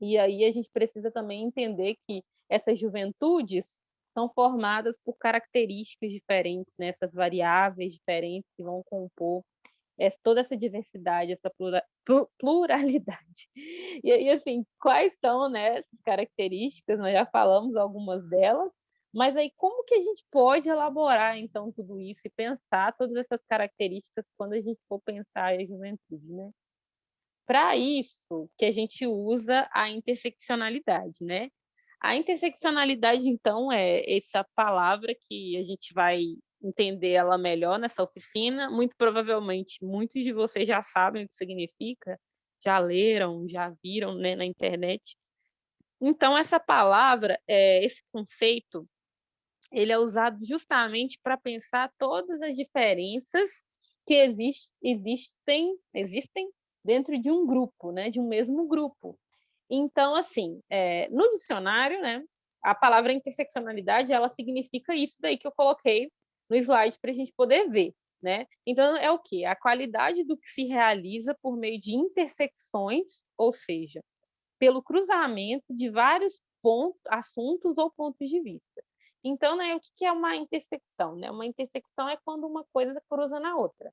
E aí a gente precisa também entender que essas juventudes são formadas por características diferentes, né? Essas variáveis diferentes que vão compor toda essa diversidade, essa pluralidade. E aí, assim, quais são, né, essas características? Nós já falamos algumas delas, mas aí como que a gente pode elaborar, então, tudo isso e pensar todas essas características quando a gente for pensar a juventude, né? Para isso que a gente usa a interseccionalidade, né? A interseccionalidade, então, é essa palavra que a gente vai entender ela melhor nessa oficina. Muito provavelmente, muitos de vocês já sabem o que significa, já leram, já viram, né, na internet. Então, essa palavra, esse conceito, ele é usado justamente para pensar todas as diferenças que existem dentro de um grupo, né, de um mesmo grupo. Então, assim, no dicionário, né, a palavra interseccionalidade, ela significa isso daí que eu coloquei no slide para a gente poder ver, né? Então, é o quê? A qualidade do que se realiza por meio de intersecções, ou seja, pelo cruzamento de vários assuntos ou pontos de vista. Então, né, o que é uma intersecção? Né? Uma intersecção é quando uma coisa cruza na outra.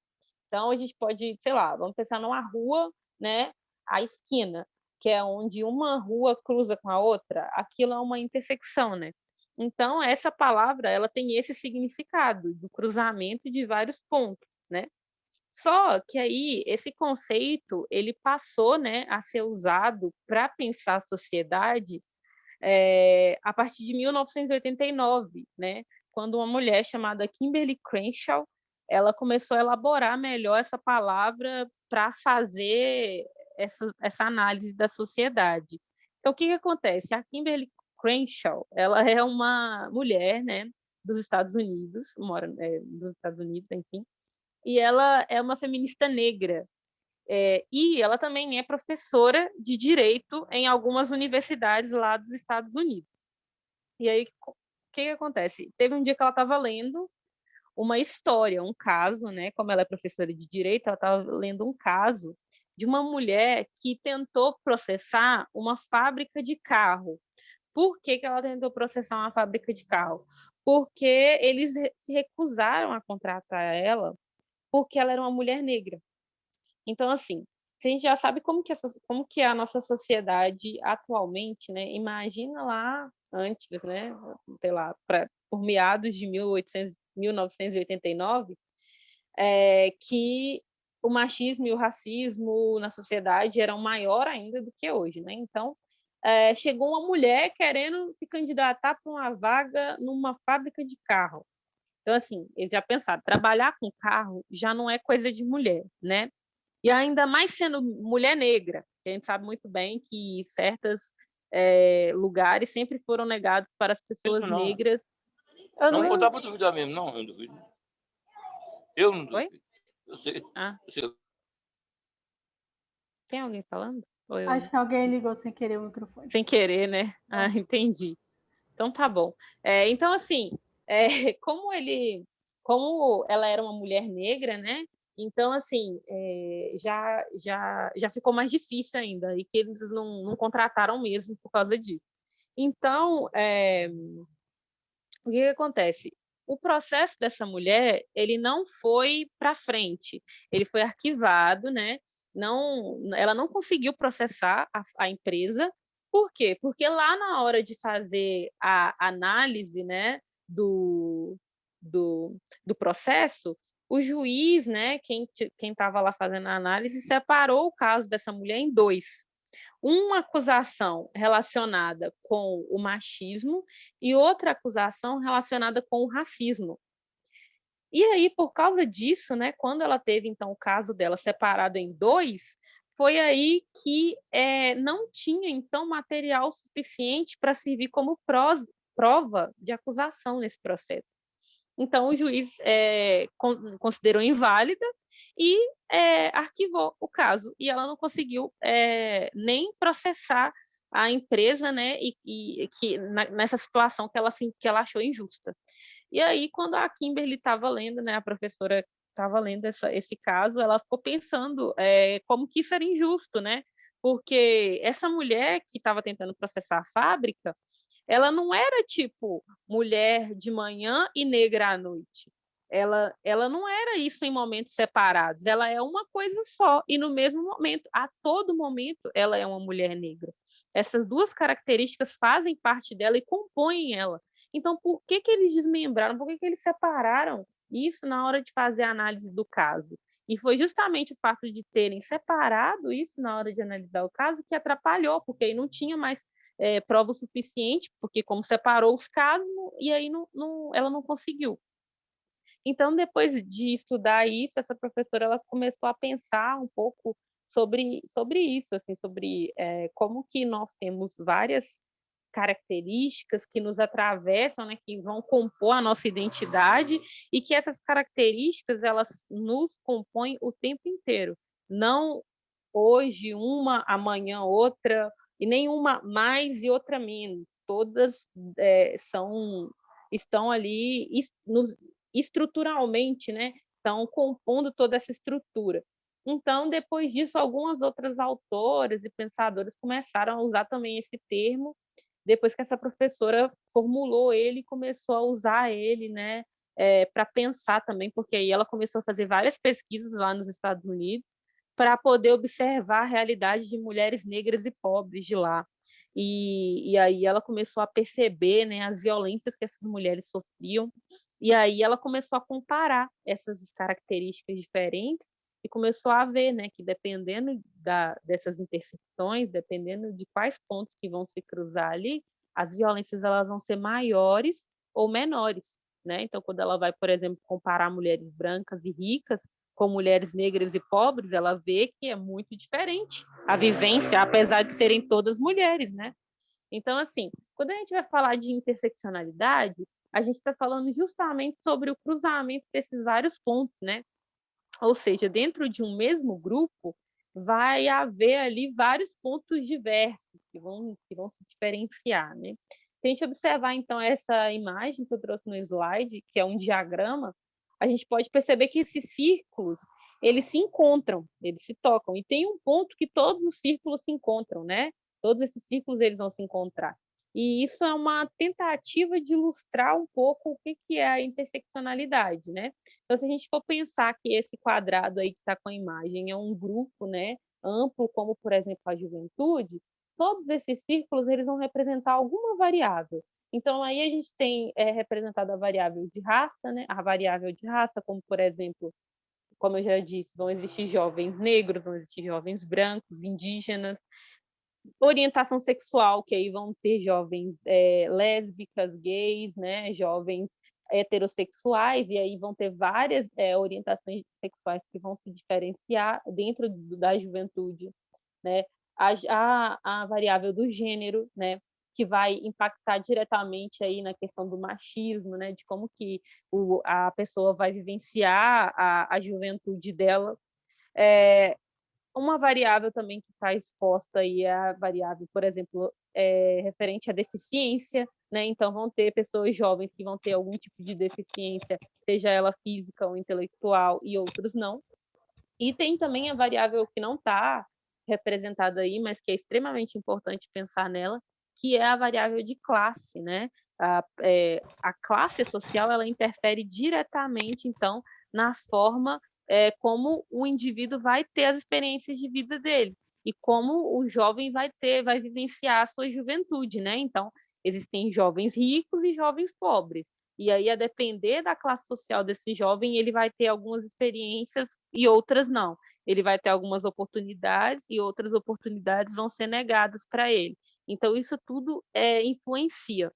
Então, a gente pode, sei lá, vamos pensar numa rua, né, a esquina, que é onde uma rua cruza com a outra, aquilo é uma intersecção, né? Então, essa palavra, ela tem esse significado do cruzamento de vários pontos, né? Só que aí esse conceito ele passou, né, a ser usado para pensar a sociedade a partir de 1989, né, quando uma mulher chamada Kimberly Crenshaw ela começou a elaborar melhor essa palavra para fazer essa análise da sociedade. Então, o que acontece? A Kimberly Crenshaw ela é uma mulher, né, dos Estados Unidos, mora nos Estados Unidos, enfim, e ela é uma feminista negra. E ela também é professora de direito em algumas universidades lá dos Estados Unidos. E aí, que acontece? Teve um dia que ela estava lendo uma história, um caso, né? Como ela é professora de direito, ela estava lendo um caso de uma mulher que tentou processar uma fábrica de carro. Por que ela tentou processar uma fábrica de carro? Porque eles se recusaram a contratar ela porque ela era uma mulher negra. Então, assim, se a gente já sabe como que é a nossa sociedade atualmente, né? Imagina lá antes, né? Sei lá, por meados de 1989, que o machismo e o racismo na sociedade eram maior ainda do que hoje, né? Então, chegou uma mulher querendo se candidatar para uma vaga numa fábrica de carro. Então, assim, eles já pensaram, trabalhar com carro já não é coisa de mulher, né? E ainda mais sendo mulher negra, que a gente sabe muito bem que certos lugares sempre foram negados para as pessoas negras. Não dá para duvidar mesmo, não, eu não duvido. Eu não Oi? duvido. Eu sei. Tem alguém falando? Ou eu... Acho que alguém ligou sem querer o microfone. Sem querer, né? Ah, entendi. Então tá bom. Então, assim, como ela era uma mulher negra, né? Então, assim, já ficou mais difícil ainda, e que eles não contrataram mesmo por causa disso. Então, o que acontece? O processo dessa mulher, ele não foi para frente, ele foi arquivado, né? Ela não conseguiu processar a empresa. Por quê? Porque lá na hora de fazer a análise, né, do processo, o juiz, né, quem estava lá fazendo a análise, separou o caso dessa mulher em dois. Uma acusação relacionada com o machismo e outra acusação relacionada com o racismo. E aí, por causa disso, né, quando ela teve, então, o caso dela separado em dois, foi aí que não tinha, então, material suficiente para servir como prova de acusação nesse processo. Então, o juiz considerou inválida e arquivou o caso. E ela não conseguiu nem processar a empresa, né, nessa situação que ela achou injusta. E aí, quando a Kimberly estava lendo, né, a professora estava lendo esse caso, ela ficou pensando como que isso era injusto, né? Porque essa mulher que estava tentando processar a fábrica, ela não era tipo mulher de manhã e negra à noite. Ela não era isso em momentos separados. Ela é uma coisa só e no mesmo momento, a todo momento, ela é uma mulher negra. Essas duas características fazem parte dela e compõem ela. Então, por que eles desmembraram? Por que eles separaram isso na hora de fazer a análise do caso? E foi justamente o fato de terem separado isso na hora de analisar o caso que atrapalhou, porque aí não tinha mais prova o suficiente, porque como separou os casos, e aí ela não conseguiu. Então, depois de estudar isso, essa professora ela começou a pensar um pouco sobre isso, assim, sobre como que nós temos várias características que nos atravessam, né, que vão compor a nossa identidade e que essas características elas nos compõem o tempo inteiro, não hoje uma, amanhã outra, e nenhuma mais e outra menos. Todas estão ali estruturalmente, né? Estão compondo toda essa estrutura. Então, depois disso, algumas outras autoras e pensadoras começaram a usar também esse termo, depois que essa professora formulou ele e começou a usar ele, né, para pensar também, porque aí ela começou a fazer várias pesquisas lá nos Estados Unidos, para poder observar a realidade de mulheres negras e pobres de lá. E aí ela começou a perceber, né, as violências que essas mulheres sofriam, e aí ela começou a comparar essas características diferentes e começou a ver, né, que dependendo dessas intersecções, dependendo de quais pontos que vão se cruzar ali, as violências elas vão ser maiores ou menores, né? Então, quando ela vai, por exemplo, comparar mulheres brancas e ricas com mulheres negras e pobres, ela vê que é muito diferente a vivência, apesar de serem todas mulheres, né? Então, assim, quando a gente vai falar de interseccionalidade, a gente está falando justamente sobre o cruzamento desses vários pontos, né? Ou seja, dentro de um mesmo grupo, vai haver ali vários pontos diversos que vão se diferenciar, né? Se a gente observar, então, essa imagem que eu trouxe no slide, que é um diagrama, a gente pode perceber que esses círculos, eles se encontram, eles se tocam. E tem um ponto que todos os círculos se encontram, né? Todos esses círculos eles vão se encontrar. E isso é uma tentativa de ilustrar um pouco o que é a interseccionalidade, né? Então, se a gente for pensar que esse quadrado aí que está com a imagem é um grupo, né, amplo, como, por exemplo, a juventude, todos esses círculos eles vão representar alguma variável. Então, aí a gente tem representado a variável de raça, né? A variável de raça, como, por exemplo, como eu já disse, vão existir jovens negros, vão existir jovens brancos, indígenas, orientação sexual, que aí vão ter jovens lésbicas, gays, né? Jovens heterossexuais, e aí vão ter várias orientações sexuais que vão se diferenciar dentro da juventude, né? A variável do gênero, né? Que vai impactar diretamente aí na questão do machismo, né? De como que a pessoa vai vivenciar a juventude dela. Uma variável também que está exposta aí é a variável, por exemplo, referente à deficiência, né? Então, vão ter pessoas jovens que vão ter algum tipo de deficiência, seja ela física ou intelectual, e outros não. E tem também a variável que não está representada aí, mas que é extremamente importante pensar nela, que é a variável de classe, né? A classe social, ela interfere diretamente, então, na forma como o indivíduo vai ter as experiências de vida dele e como o jovem vai vivenciar a sua juventude, né? Então, existem jovens ricos e jovens pobres. E aí, a depender da classe social desse jovem, ele vai ter algumas experiências e outras não. Ele vai ter algumas oportunidades e outras oportunidades vão ser negadas para ele. Então, isso tudo influencia.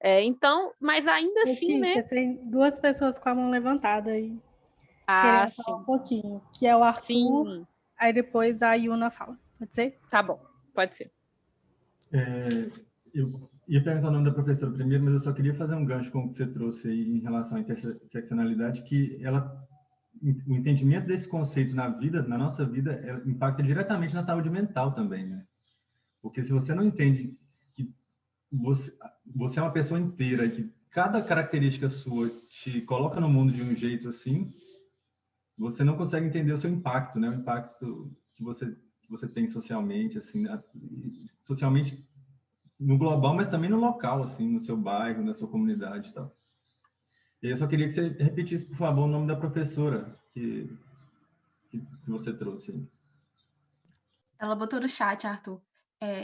Então, mas ainda assim, né? Tem duas pessoas com a mão levantada aí, querendo falar um pouquinho, que é o Arthur, sim. Aí depois a Yuna fala. Pode ser? Tá bom, pode ser. Eu ia perguntar o nome da professora primeiro, mas eu só queria fazer um gancho com o que você trouxe aí em relação à interseccionalidade, que o entendimento desse conceito na nossa vida, impacta diretamente na saúde mental também, né? Porque se você não entende que você é uma pessoa inteira, que cada característica sua te coloca no mundo de um jeito assim, você não consegue entender o seu impacto, né? O impacto que você tem socialmente, assim, socialmente no global, mas também no local, assim, no seu bairro, na sua comunidade e tal. E eu só queria que você repetisse, por favor, o nome da professora que você trouxe aí. Ela botou no chat, Arthur.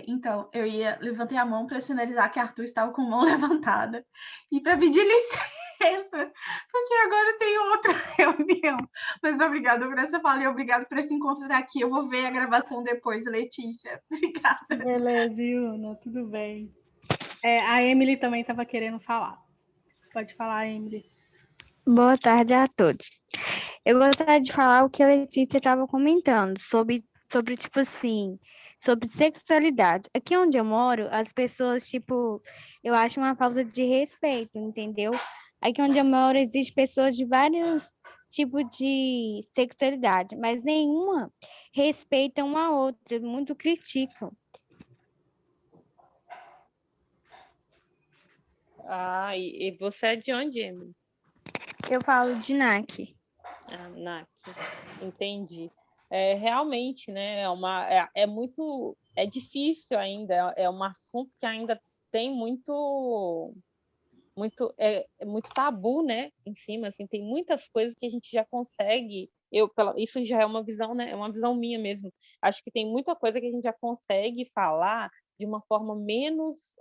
Então, eu levantei a mão para sinalizar que Arthur estava com a mão levantada e para pedir licença, porque agora tem outra reunião. Mas obrigada por essa fala e obrigada por esse encontro daqui. Eu vou ver a gravação depois, Letícia. Obrigada. Beleza, Yuna, tudo bem. A Emily também estava querendo falar. Pode falar, Emily. Boa tarde a todos. Eu gostaria de falar o que a Letícia estava comentando sobre tipo assim, sobre sexualidade. Aqui onde eu moro, as pessoas, tipo, eu acho uma falta de respeito, entendeu? Aqui onde eu moro, existem pessoas de vários tipos de sexualidade, mas nenhuma respeita uma a outra, muito criticam. E você é de onde, Emily? Eu falo de NAC. NAC, entendi. Realmente, né, é difícil ainda, é um assunto que ainda tem muito tabu, né, em cima, assim, tem muitas coisas que a gente já consegue, isso já é uma visão, né, é uma visão minha mesmo, acho que tem muita coisa que a gente já consegue falar de uma forma menos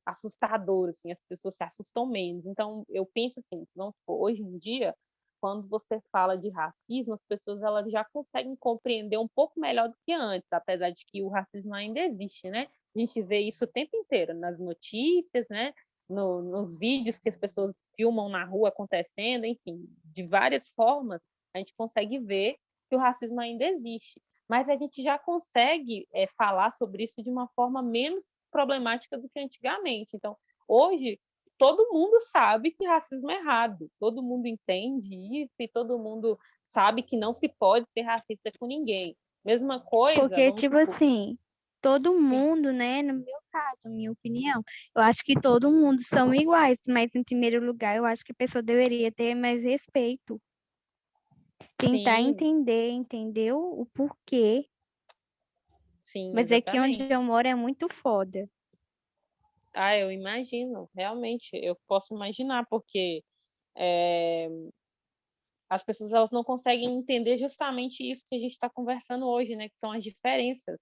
assustadora, assim, as pessoas se assustam menos, então eu penso assim, vamos supor, hoje em dia, quando você fala de racismo, as pessoas elas já conseguem compreender um pouco melhor do que antes, apesar de que o racismo ainda existe, né? A gente vê isso o tempo inteiro nas notícias, né? Nos vídeos que as pessoas filmam na rua acontecendo, enfim, de várias formas, a gente consegue ver que o racismo ainda existe. Mas a gente já consegue falar sobre isso de uma forma menos problemática do que antigamente. Então, hoje, todo mundo sabe que racismo é errado, todo mundo entende isso e todo mundo sabe que não se pode ser racista com ninguém. Mesma coisa... Porque, tipo assim, todo mundo, né? No meu caso, minha opinião, eu acho que todo mundo são iguais, mas em primeiro lugar, eu acho que a pessoa deveria ter mais respeito, tentar Sim, entender, entendeu? O porquê. sim, Mas aqui onde exatamente. eu moro é muito foda. Ah, eu imagino, realmente, eu posso imaginar, porque é, as pessoas elas não conseguem entender justamente isso que a gente está conversando hoje, né? Que são as diferenças.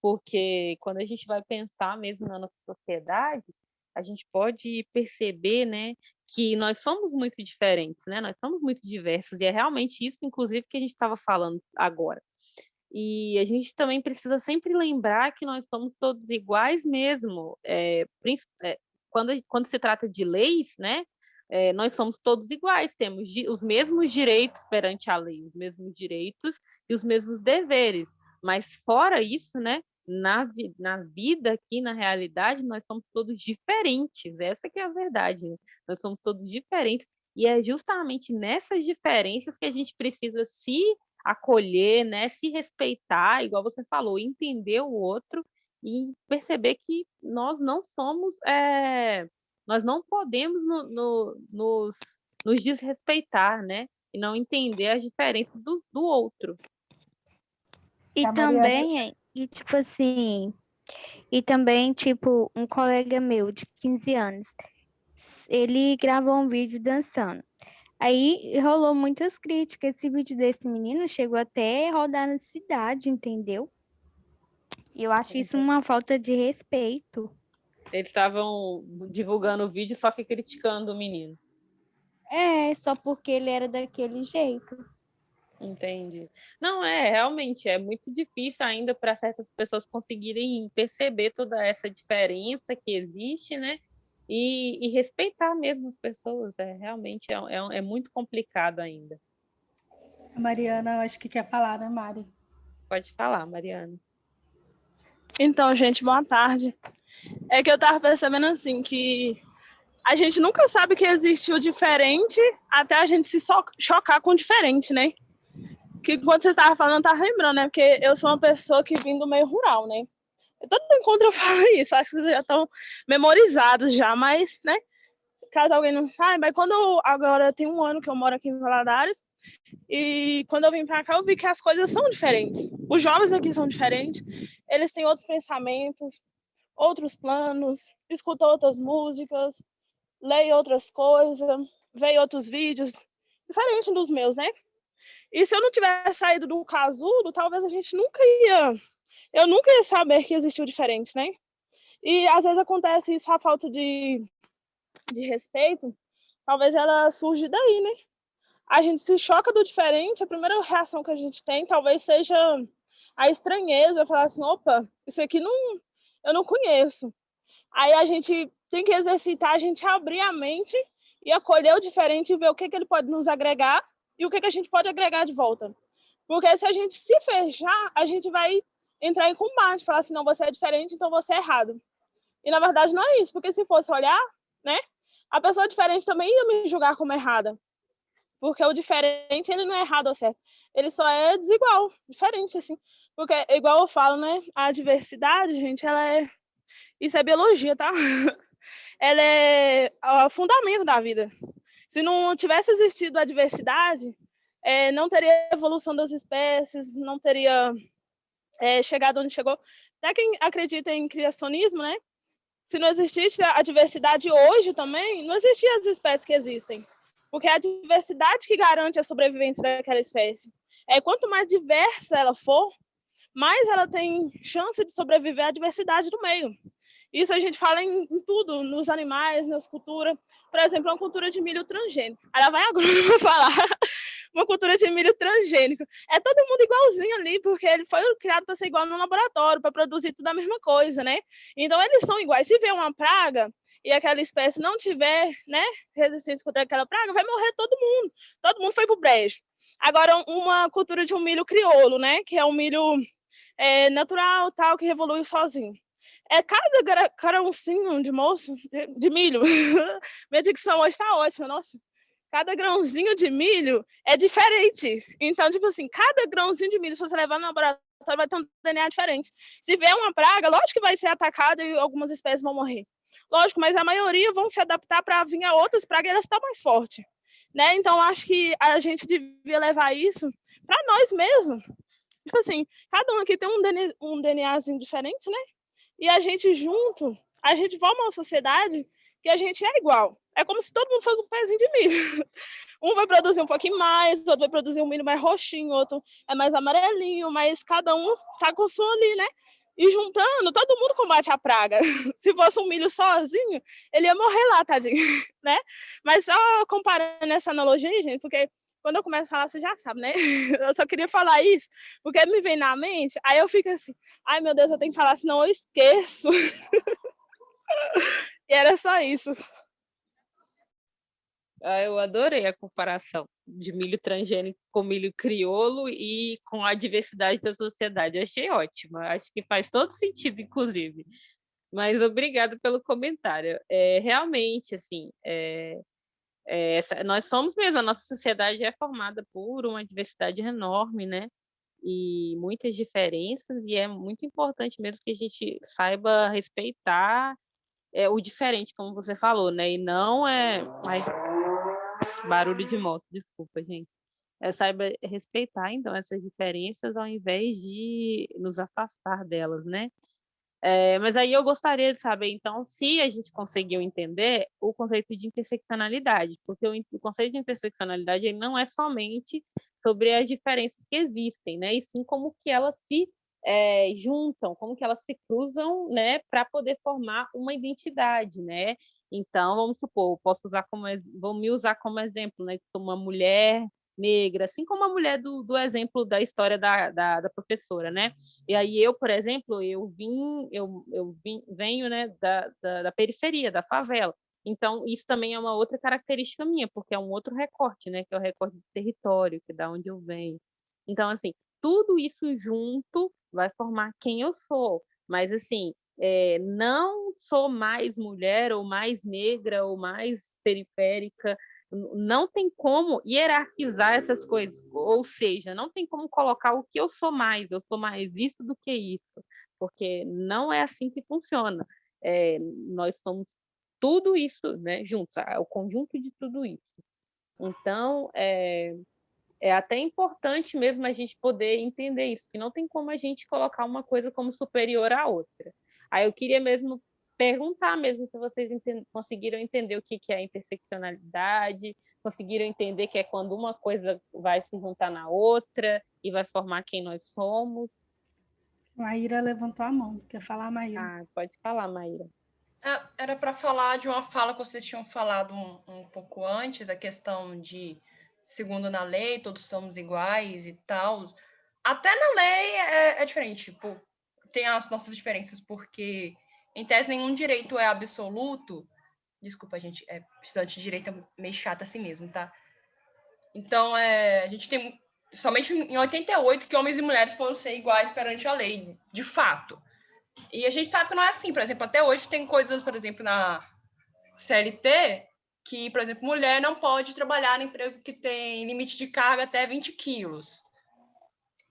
Porque quando a gente vai pensar mesmo na nossa sociedade, a gente pode perceber, né, que nós somos muito diferentes, né? Nós somos muito diversos e é realmente isso, inclusive, que a gente estava falando agora. E a gente também precisa sempre lembrar que nós somos todos iguais mesmo. Quando se trata de leis, né? Nós somos todos iguais, temos os mesmos direitos perante a lei, os mesmos direitos e os mesmos deveres. Mas fora isso, né? Na vida aqui, na realidade, nós somos todos diferentes. Essa que é a verdade, né? Nós somos todos diferentes. E é justamente nessas diferenças que a gente precisa se acolher, né, se respeitar, igual você falou, entender o outro e perceber que nós não somos, nós não podemos nos desrespeitar, né, e não entender as diferenças do outro. E A Mariana, também, tipo assim, e também, tipo, um colega meu de 15 anos, ele gravou um vídeo dançando. Aí rolou muitas críticas. Esse vídeo desse menino chegou até a rodar na cidade, entendeu? E eu acho isso uma falta de respeito. Eles estavam divulgando o vídeo, só que criticando o menino. É, só porque ele era daquele jeito. Entendi. Não, realmente, é muito difícil ainda para certas pessoas conseguirem perceber toda essa diferença que existe, né? E respeitar mesmo as pessoas. Realmente é muito complicado ainda. A Mariana, acho que quer falar, né, Mari? Pode falar, Mariana. Então, gente, boa tarde. É que eu estava percebendo assim que a gente nunca sabe que existe o diferente até a gente se chocar com o diferente, né? Que quando você estava falando, eu estava lembrando, né? Porque eu sou uma pessoa que vim do meio rural, né? Todo encontro eu falo isso, acho que vocês já estão memorizados já, mas, né? Caso alguém não saiba, agora tem 1 ano que eu moro aqui em Valadares, e quando eu vim para cá eu vi que as coisas são diferentes. Os jovens aqui são diferentes, eles têm outros pensamentos, outros planos, escutam outras músicas, leem outras coisas, veem outros vídeos, diferente dos meus, né? E se eu não tivesse saído do casulo, talvez eu nunca ia saber que existiu diferente, né? E às vezes acontece isso, a falta de respeito, talvez ela surge daí, né? A gente se choca do diferente, a primeira reação que a gente tem talvez seja a estranheza, falar assim, opa, isso aqui eu não conheço. Aí a gente tem que exercitar, a gente abrir a mente e acolher o diferente e ver o que ele pode nos agregar e o que a gente pode agregar de volta. Porque se a gente se fechar, a gente vai entrar em combate, falar assim, não, você é diferente, então você é errado. E na verdade não é isso, porque se fosse olhar, né, a pessoa diferente também ia me julgar como errada. Porque o diferente, ele não é errado ou certo. Ele só é desigual, diferente, assim. Porque, igual eu falo, né, a diversidade, gente, isso é biologia, tá? Ela é o fundamento da vida. Se não tivesse existido a diversidade, não teria evolução das espécies, não teria chegado onde chegou. Até quem acredita em criacionismo, né? Se não existisse a diversidade hoje também, não existiam as espécies que existem. Porque é a diversidade que garante a sobrevivência daquela espécie. Quanto mais diversa ela for, mais ela tem chance de sobreviver à diversidade do meio. Isso a gente fala em tudo, nos animais, nas culturas. Por exemplo, uma cultura de milho transgênico. Ela vai agora falar uma cultura de milho transgênico. É todo mundo igualzinho ali, porque ele foi criado para ser igual no laboratório, para produzir tudo a mesma coisa, né? Então, eles são iguais. Se vier uma praga e aquela espécie não tiver, né, resistência contra aquela praga, vai morrer todo mundo. Todo mundo foi pro brejo. Agora, uma cultura de um milho crioulo, né, que é um milho natural, tal, que evolui sozinho. Cada grãozinho de milho, minha dicção hoje está ótima, nossa. Cada grãozinho de milho é diferente. Então, tipo assim, cada grãozinho de milho, se você levar no laboratório, vai ter um DNA diferente. Se vier uma praga, lógico que vai ser atacada e algumas espécies vão morrer. Lógico, mas a maioria vão se adaptar para vir a outras pragas e elas estão mais fortes. Né? Então, acho que a gente devia levar isso para nós mesmos. Tipo assim, cada um aqui tem um DNAzinho diferente, né? E a gente junto, a gente forma uma sociedade que a gente é igual. É como se todo mundo fosse um pezinho de milho. Um vai produzir um pouquinho mais, outro vai produzir um milho mais roxinho, outro é mais amarelinho, mas cada um tá com o sua ali, né? E juntando, todo mundo combate a praga. Se fosse um milho sozinho, ele ia morrer lá, tadinho, né? Mas só comparando essa analogia, gente, porque quando eu começo a falar, você já sabe, né? Eu só queria falar isso, porque me vem na mente, aí eu fico assim, ai meu Deus, eu tenho que falar, senão eu esqueço. E era só isso. Eu adorei a comparação de milho transgênico com milho crioulo e com a diversidade da sociedade. Achei ótima, acho que faz todo sentido, inclusive. Mas obrigada pelo comentário. Realmente, assim, nós somos mesmo, a nossa sociedade é formada por uma diversidade enorme, né? E muitas diferenças, e é muito importante mesmo que a gente saiba respeitar o diferente, como você falou, né? E não Ai, barulho de moto, desculpa, gente. Saiba respeitar, então, essas diferenças ao invés de nos afastar delas, né? Mas aí eu gostaria de saber, então, se a gente conseguiu entender o conceito de interseccionalidade, porque o conceito de interseccionalidade ele não é somente sobre as diferenças que existem, né? E sim como que elas se juntam, como que elas se cruzam, né, para poder formar uma identidade, né? Então, vamos supor, vou me usar como exemplo, né? Que sou uma mulher negra, assim como a mulher do exemplo da história da professora, né? E aí eu, por exemplo, venho, né, da periferia, da favela. Então, isso também é uma outra característica minha, porque é um outro recorte, né? Que é o recorte do território, que é da onde eu venho. Então, assim, tudo isso junto vai formar quem eu sou. Mas, assim, não sou mais mulher, ou mais negra, ou mais periférica. Não tem como hierarquizar essas coisas. Ou seja, não tem como colocar o que eu sou mais isso do que isso. Porque não é assim que funciona. Nós somos tudo isso, né, juntos, o conjunto de tudo isso. Então, é até importante mesmo a gente poder entender isso, que não tem como a gente colocar uma coisa como superior à outra. Aí eu queria mesmo perguntar mesmo se vocês conseguiram entender o que é a interseccionalidade, conseguiram entender que é quando uma coisa vai se juntar na outra e vai formar quem nós somos. Maíra levantou a mão. Quer falar, Maíra? Pode falar, Maíra. Era para falar de uma fala que vocês tinham falado um pouco antes, a questão de, segundo na lei, todos somos iguais e tal. Até na lei é diferente, tipo, tem as nossas diferenças, porque, em tese, nenhum direito é absoluto. Desculpa, gente, estudante de direito é meio chato assim mesmo, tá? Então, a gente tem, somente em 88, que homens e mulheres foram ser iguais perante a lei, de fato. E a gente sabe que não é assim. Por exemplo, até hoje tem coisas, por exemplo, na CLT, que, por exemplo, mulher não pode trabalhar em emprego que tem limite de carga até 20 quilos.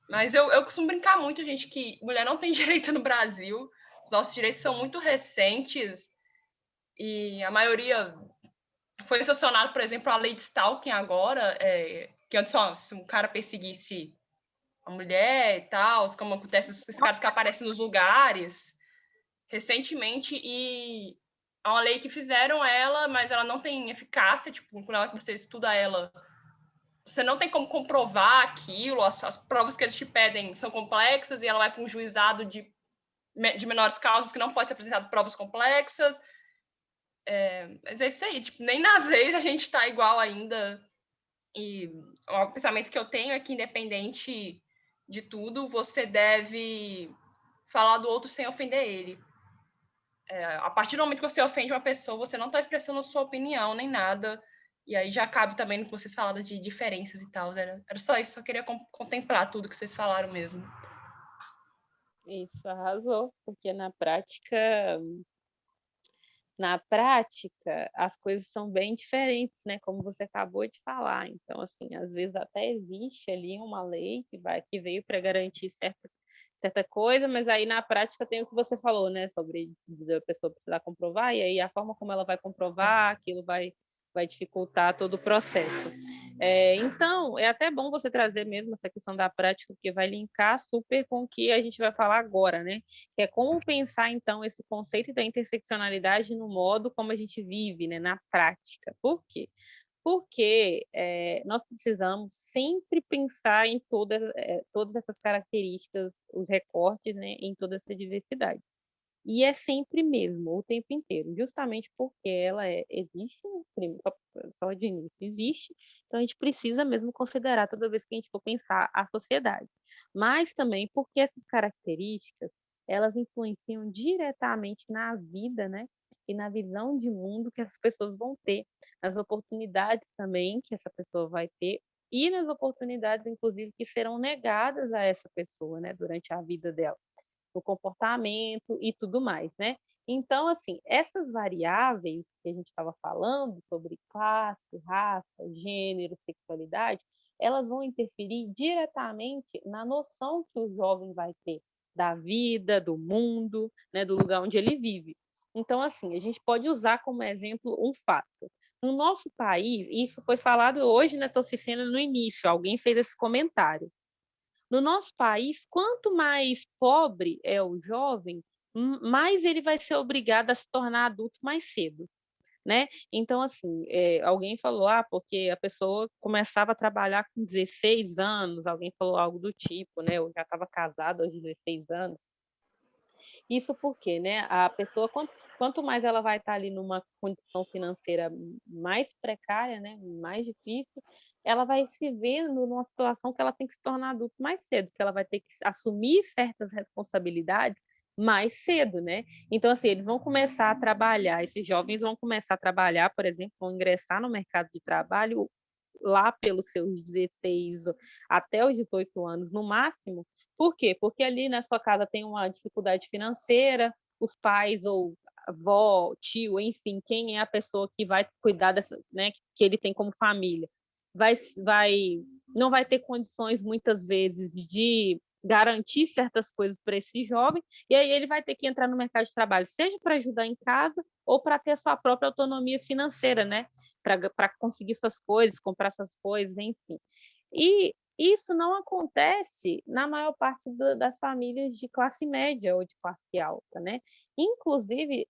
Mas eu costumo brincar muito, gente, que mulher não tem direito no Brasil. Os nossos direitos são muito recentes e a maioria foi sancionado, por exemplo, a lei de stalking agora, que antes só, se um cara perseguisse a mulher e tal, como acontece esses caras que aparecem nos lugares recentemente, e é uma lei que fizeram ela, mas ela não tem eficácia, tipo, quando você estuda ela, você não tem como comprovar aquilo, as provas que eles te pedem são complexas, e ela vai para um juizado de menores causas que não pode ser apresentado provas complexas. Mas é isso aí, tipo, nem nas leis a gente está igual ainda. E o pensamento que eu tenho é que, independente de tudo, você deve falar do outro sem ofender ele. A partir do momento que você ofende uma pessoa, você não está expressando a sua opinião nem nada. E aí já cabe também no que vocês falaram de diferenças e tal. Era só isso, só queria contemplar tudo que vocês falaram mesmo. Isso, arrasou, porque na prática, as coisas são bem diferentes, né? Como você acabou de falar. Então, assim, às vezes até existe ali uma lei que veio para garantir certa coisa, mas aí na prática tem o que você falou, né, sobre a pessoa precisar comprovar, e aí a forma como ela vai comprovar, aquilo vai dificultar todo o processo. Então, é até bom você trazer mesmo essa questão da prática, porque vai linkar super com o que a gente vai falar agora, né? Que é como pensar, então, esse conceito da interseccionalidade no modo como a gente vive, né, na prática. Por quê? Porque nós precisamos sempre pensar em todas essas características, os recortes, né, em toda essa diversidade. E é sempre mesmo, o tempo inteiro, justamente porque ela existe, só de início existe, então a gente precisa mesmo considerar toda vez que a gente for pensar a sociedade. Mas também porque essas características, elas influenciam diretamente na vida, né? E na visão de mundo que essas pessoas vão ter, nas oportunidades também que essa pessoa vai ter, e nas oportunidades, inclusive, que serão negadas a essa pessoa, né, durante a vida dela, o comportamento e tudo mais, né? Então, assim, essas variáveis que a gente estava falando sobre classe, raça, gênero, sexualidade, elas vão interferir diretamente na noção que o jovem vai ter da vida, do mundo, né, do lugar onde ele vive. Então, assim, a gente pode usar como exemplo um fato. No nosso país, isso foi falado hoje nessa oficina no início, alguém fez esse comentário. No nosso país, quanto mais pobre é o jovem, mais ele vai ser obrigado a se tornar adulto mais cedo, né? Então, assim, alguém falou, porque a pessoa começava a trabalhar com 16 anos, alguém falou algo do tipo, né? Eu já estava casada aos 16 anos. Isso porque, né, a pessoa, quanto mais ela vai estar ali numa condição financeira mais precária, né, mais difícil, ela vai se ver numa situação que ela tem que se tornar adulto mais cedo, que ela vai ter que assumir certas responsabilidades mais cedo, né? Então, assim, eles vão começar a trabalhar, esses jovens vão começar a trabalhar, por exemplo, vão ingressar no mercado de trabalho lá pelos seus 16 até os 18 anos no máximo. Por quê? Porque ali na sua casa tem uma dificuldade financeira, os pais ou avó, tio, enfim, quem é a pessoa que vai cuidar dessa, né, que ele tem como família, não vai ter condições muitas vezes de garantir certas coisas para esse jovem, e aí ele vai ter que entrar no mercado de trabalho, seja para ajudar em casa ou para ter a sua própria autonomia financeira, né? Para conseguir suas coisas, comprar suas coisas, enfim. E isso não acontece na maior parte das famílias de classe média ou de classe alta, né? Inclusive,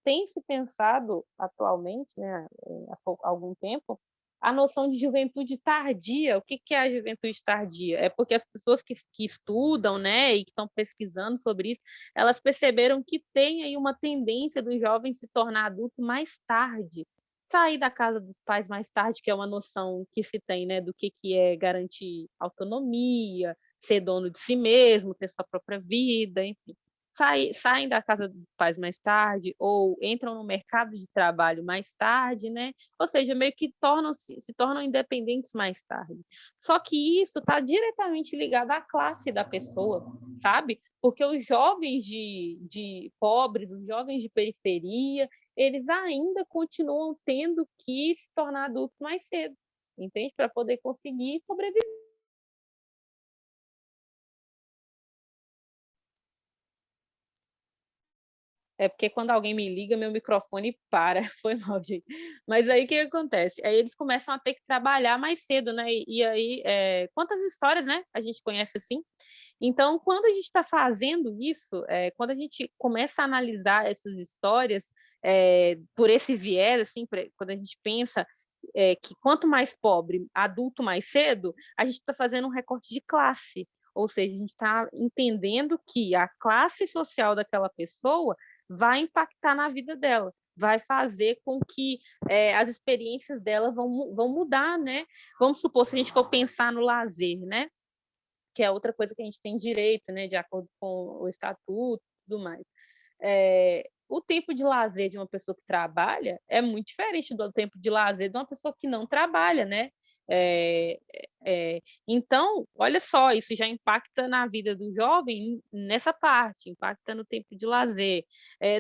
tem se pensado atualmente, né, há algum tempo, a noção de juventude tardia. O que é a juventude tardia? É porque as pessoas que estudam, né, e que estão pesquisando sobre isso, elas perceberam que tem aí uma tendência do jovem se tornar adulto mais tarde, sair da casa dos pais mais tarde, que é uma noção que se tem, né, do que é garantir autonomia, ser dono de si mesmo, ter sua própria vida, enfim. Saem da casa dos pais mais tarde ou entram no mercado de trabalho mais tarde, né? Ou seja, meio que se tornam independentes mais tarde. Só que isso está diretamente ligado à classe da pessoa, sabe? Porque os jovens de pobres, os jovens de periferia, eles ainda continuam tendo que se tornar adultos mais cedo, entende? Para poder conseguir sobreviver. É porque quando alguém me liga, meu microfone para. Foi mal, gente. Mas aí o que acontece? Aí eles começam a ter que trabalhar mais cedo, né? E aí, quantas histórias, né? A gente conhece assim. Então, quando a gente está fazendo isso, quando a gente começa a analisar essas histórias por esse viés, assim, quando a gente pensa que quanto mais pobre, adulto mais cedo, a gente está fazendo um recorte de classe. Ou seja, a gente está entendendo que a classe social daquela pessoa vai impactar na vida dela, vai fazer com que as experiências dela vão mudar, né? Vamos supor, se a gente for pensar no lazer, né? Que é outra coisa que a gente tem direito, né? De acordo com o estatuto e tudo mais. O tempo de lazer de uma pessoa que trabalha é muito diferente do tempo de lazer de uma pessoa que não trabalha, né? Então, olha só, isso já impacta na vida do jovem nessa parte, impacta no tempo de lazer.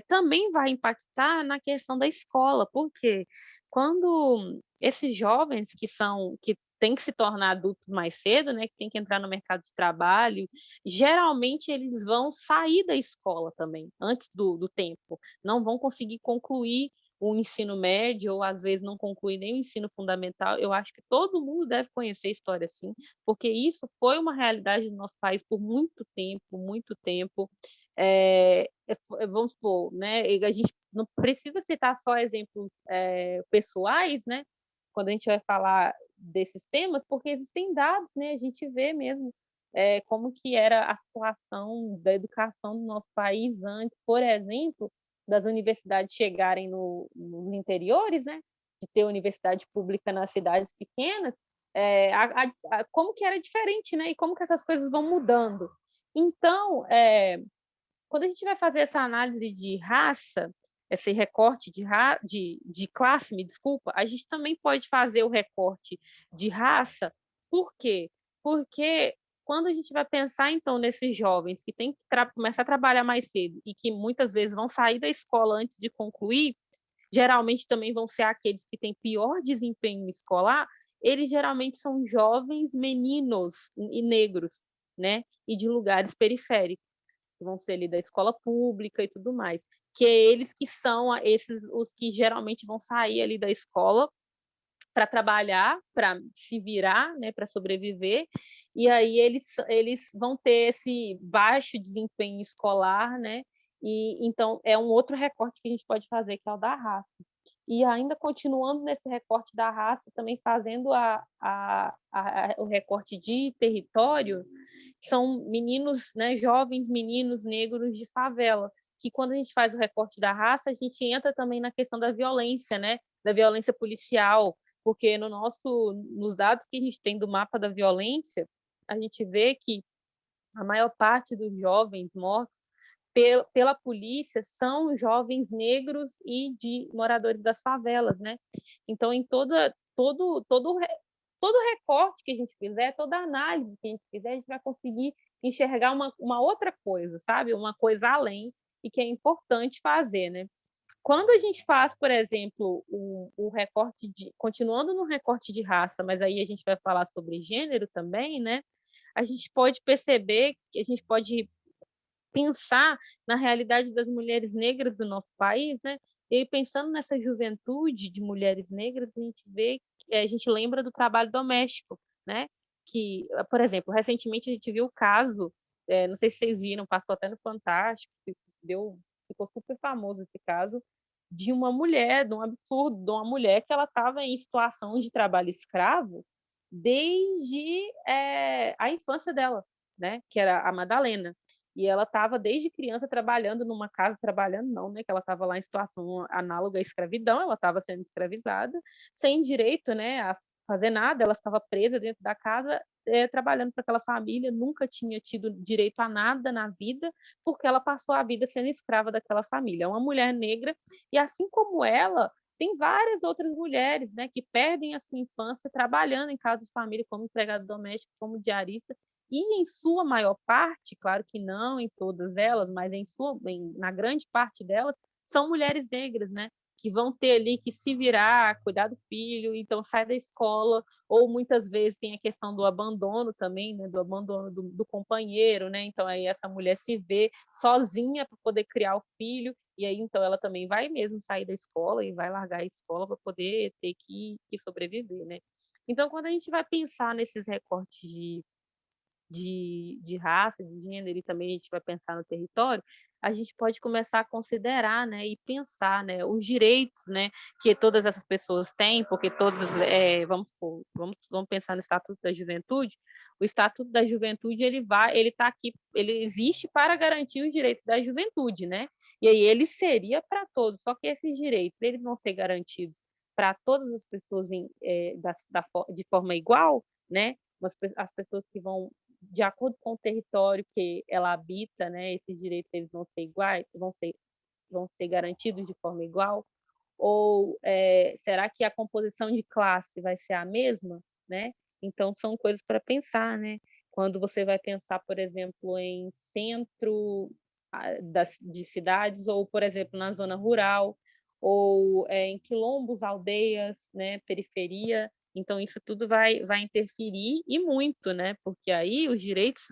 Também vai impactar na questão da escola, porque quando esses jovens que têm que se tornar adultos mais cedo, né, que tem que entrar no mercado de trabalho, geralmente eles vão sair da escola também, antes do tempo. Não vão conseguir concluir o ensino médio, ou às vezes não concluir nem o ensino fundamental. Eu acho que todo mundo deve conhecer a história assim, porque isso foi uma realidade no nosso país por muito tempo, muito tempo. Vamos supor, né, a gente não precisa citar só exemplos pessoais, né, quando a gente vai falar desses temas, porque existem dados, né, a gente vê mesmo como que era a situação da educação no nosso país antes, por exemplo, das universidades chegarem nos interiores, né, de ter universidade pública nas cidades pequenas, como que era diferente, né, e como que essas coisas vão mudando. Então, quando a gente vai fazer essa análise de raça, esse recorte de classe, me desculpa, a gente também pode fazer o recorte de raça. Por quê? Porque quando a gente vai pensar, então, nesses jovens que têm que começar a trabalhar mais cedo e que muitas vezes vão sair da escola antes de concluir, geralmente também vão ser aqueles que têm pior desempenho escolar, eles geralmente são jovens meninos e negros, né? E de lugares periféricos, que vão ser ali da escola pública e tudo mais, que é eles que são os que geralmente vão sair ali da escola para trabalhar, para se virar, né, para sobreviver, e aí eles vão ter esse baixo desempenho escolar, né, e então é um outro recorte que a gente pode fazer, que é o da raça. E ainda continuando nesse recorte da raça, também fazendo o recorte de território, são meninos, né, jovens meninos negros de favela, que quando a gente faz o recorte da raça, a gente entra também na questão da violência, né, da violência policial, porque nos dados que a gente tem do mapa da violência, a gente vê que a maior parte dos jovens mortos pela polícia são jovens negros e de moradores das favelas, né? Então, em todo recorte que a gente fizer, toda análise que a gente fizer, a gente vai conseguir enxergar uma outra coisa, sabe? Uma coisa além, e que é importante fazer, né? Quando a gente faz, por exemplo, o recorte continuando no recorte de raça, mas aí a gente vai falar sobre gênero também, né? A gente pode perceber que a gente pode pensar na realidade das mulheres negras do nosso país, né? E pensando nessa juventude de mulheres negras, a gente lembra do trabalho doméstico, né? Que, por exemplo, recentemente a gente viu o caso, não sei se vocês viram, passou até no Fantástico, ficou super famoso esse caso, de uma mulher, de um absurdo, de uma mulher que ela estava em situação de trabalho escravo desde a infância dela, né? Que era a Madalena. E ela estava desde criança trabalhando numa casa, trabalhando não, né? Que ela estava lá em situação análoga à escravidão, ela estava sendo escravizada, sem direito, né, a fazer nada, ela estava presa dentro da casa, trabalhando para aquela família, nunca tinha tido direito a nada na vida, porque ela passou a vida sendo escrava daquela família. É uma mulher negra, e assim como ela, tem várias outras mulheres, né, que perdem a sua infância trabalhando em casa de família como empregada doméstica, como diarista, e em sua maior parte, claro que não em todas elas, mas na grande parte delas, são mulheres negras, né? Que vão ter ali que se virar, cuidar do filho, então sai da escola, ou muitas vezes tem a questão do abandono também, né? Do abandono do companheiro, né? Então aí essa mulher se vê sozinha para poder criar o filho, e aí então ela também vai mesmo sair da escola e vai largar a escola para poder ter que sobreviver, né? Então, quando a gente vai pensar nesses recortes de raça, de gênero, e também a gente vai pensar no território, a gente pode começar a considerar, né, e pensar, né, os direitos, né, que todas essas pessoas têm, porque todas, vamos pensar no Estatuto da Juventude. O Estatuto da Juventude ele está aqui, ele existe para garantir os direitos da juventude, né? E aí ele seria para todos, só que esses direitos eles vão ser garantidos para todas as pessoas de forma igual, né? As pessoas que vão de acordo com o território que ela habita, né, esses direitos eles vão ser iguais, vão ser garantidos de forma igual? Ou será que a composição de classe vai ser a mesma, né? Então são coisas para pensar, né? Quando você vai pensar, por exemplo, em centro de cidades, ou por exemplo na zona rural, ou em quilombos, aldeias, né, periferia, Então, isso tudo vai interferir e muito, né? Porque aí os direitos,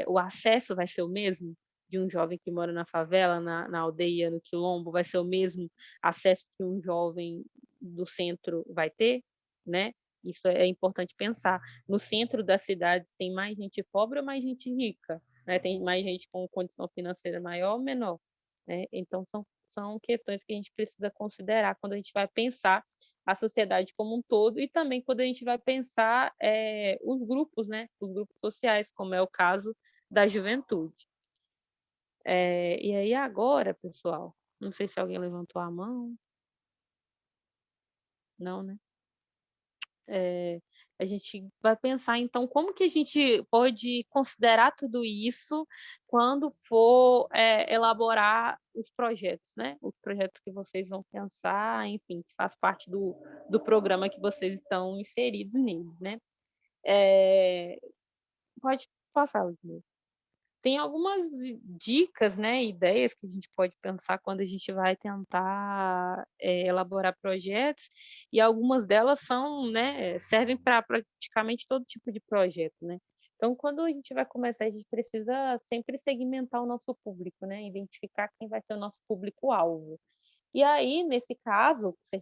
o acesso vai ser o mesmo de um jovem que mora na favela, na aldeia, no quilombo, vai ser o mesmo acesso que um jovem do centro vai ter, né? Isso é importante pensar. No centro das cidades tem mais gente pobre ou mais gente rica? Né? Tem mais gente com condição financeira maior ou menor? Né? Então, são questões que a gente precisa considerar quando a gente vai pensar a sociedade como um todo e também quando a gente vai pensar os grupos, né? Os grupos sociais, como é o caso da juventude. E aí agora, pessoal, não sei se alguém levantou a mão. Não, né? A gente vai pensar, então, como que a gente pode considerar tudo isso quando for elaborar os projetos, né? Os projetos que vocês vão pensar, enfim, que faz parte do programa que vocês estão inseridos neles, né? Pode passar, Ludmila. Tem algumas dicas, né, ideias que a gente pode pensar quando a gente vai tentar elaborar projetos, e algumas delas são, né, servem para praticamente todo tipo de projeto, né? Então, quando a gente vai começar, a gente precisa sempre segmentar o nosso público, né? Identificar quem vai ser o nosso público-alvo. E aí, nesse caso, se a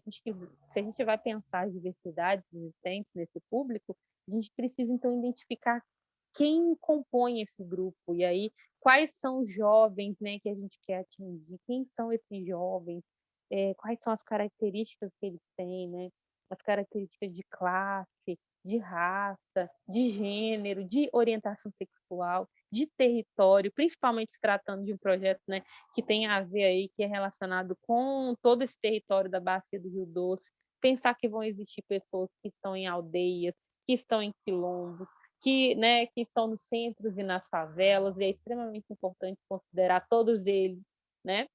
gente vai pensar as diversidades existentes nesse público, a gente precisa, então, identificar quem compõe esse grupo, e aí quais são os jovens, né, que a gente quer atingir, quem são esses jovens, quais são as características que eles têm, né, as características de classe, de raça, de gênero, de orientação sexual, de território, principalmente se tratando de um projeto, né, que tem a ver aí, que é relacionado com todo esse território da Bacia do Rio Doce, pensar que vão existir pessoas que estão em aldeias, que estão em quilombos, né, que estão nos centros e nas favelas, e é extremamente importante considerar todos eles, né?